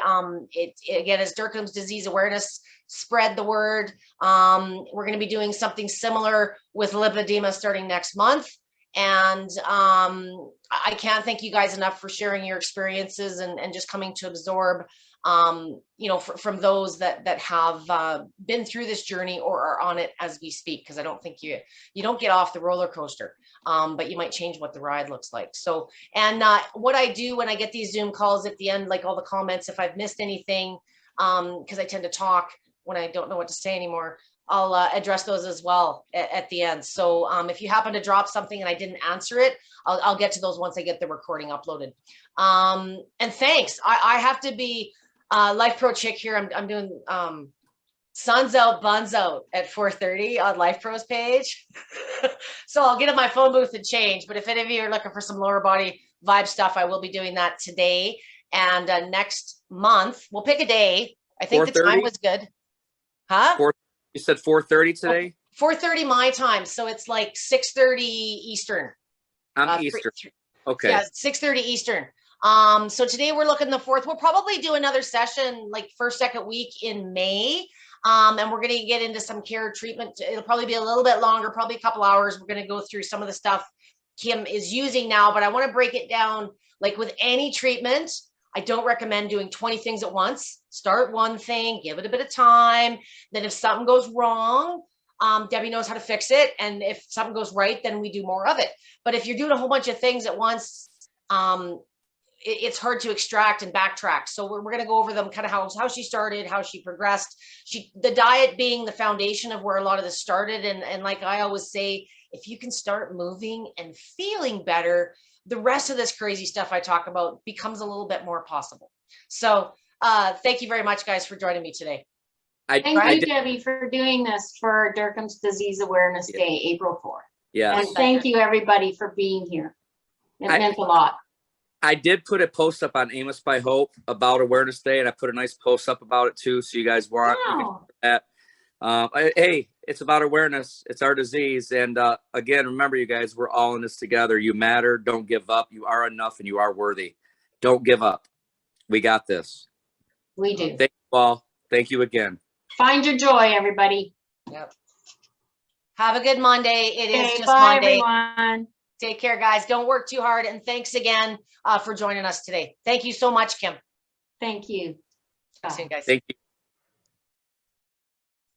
It again is Dercum's Disease Awareness. Spread the word. We're going to be doing something similar with lipedema starting next month. And I can't thank you guys enough for sharing your experiences and just coming to absorb, you know, from those that have been through this journey or are on it as we speak, because I don't think you don't get off the roller coaster, but you might change what the ride looks like. So, and what I do when I get these Zoom calls at the end, like all the comments, if I've missed anything, because I tend to talk when I don't know what to say anymore, I'll address those as well at the end. So if you happen to drop something and I didn't answer it, I'll get to those once I get the recording uploaded. And thanks. I have to be LifePro chick here. I'm doing Suns Out, Buns Out at 4:30 on LifePro's page. So I'll get in my phone booth and change. But if any of you are looking for some lower body vibe stuff, I will be doing that today. And next month, we'll pick a day. I think the time was good. Huh? You said 4:30 today? 4:30 my time. So it's like 6:30 Eastern. I'm Eastern. Okay. Yeah, 6:30 Eastern. So today we're looking the 4th. We'll probably do another session like first, second week in May. And we're going to get into some care treatment. It'll probably be a little bit longer, probably a couple hours. We're going to go through some of the stuff Kim is using now, but I want to break it down. Like with any treatment, I don't recommend doing 20 things at once. Start one thing, give it a bit of time. Then if something goes wrong, Debbie knows how to fix it. And if something goes right, then we do more of it. But if you're doing a whole bunch of things at once, it's hard to extract and backtrack. So we're going to go over them, kind of how she started, how she progressed. The diet being the foundation of where a lot of this started. And like I always say, if you can start moving and feeling better, the rest of this crazy stuff I talk about becomes a little bit more possible. So thank you very much, guys, for joining me today. Thank you, Debbie, for doing this for Dercum's Disease Awareness Day, April 4th. Yeah. And thank you, everybody, for being here. It meant a lot. I did put a post up on Amos by Hope about Awareness Day, and I put a nice post up about it too. So you guys want that. Hey, it's about awareness. It's our disease. And again, remember, you guys, we're all in this together. You matter. Don't give up. You are enough and you are worthy. Don't give up. We got this. We do. Thank you all. Thank you again. Find your joy, everybody. Yep. Have a good Monday. It is just bye, Monday. Everyone. Take care, guys. Don't work too hard. And thanks again for joining us today. Thank you so much, Kim. Thank you. See you guys. Thank you.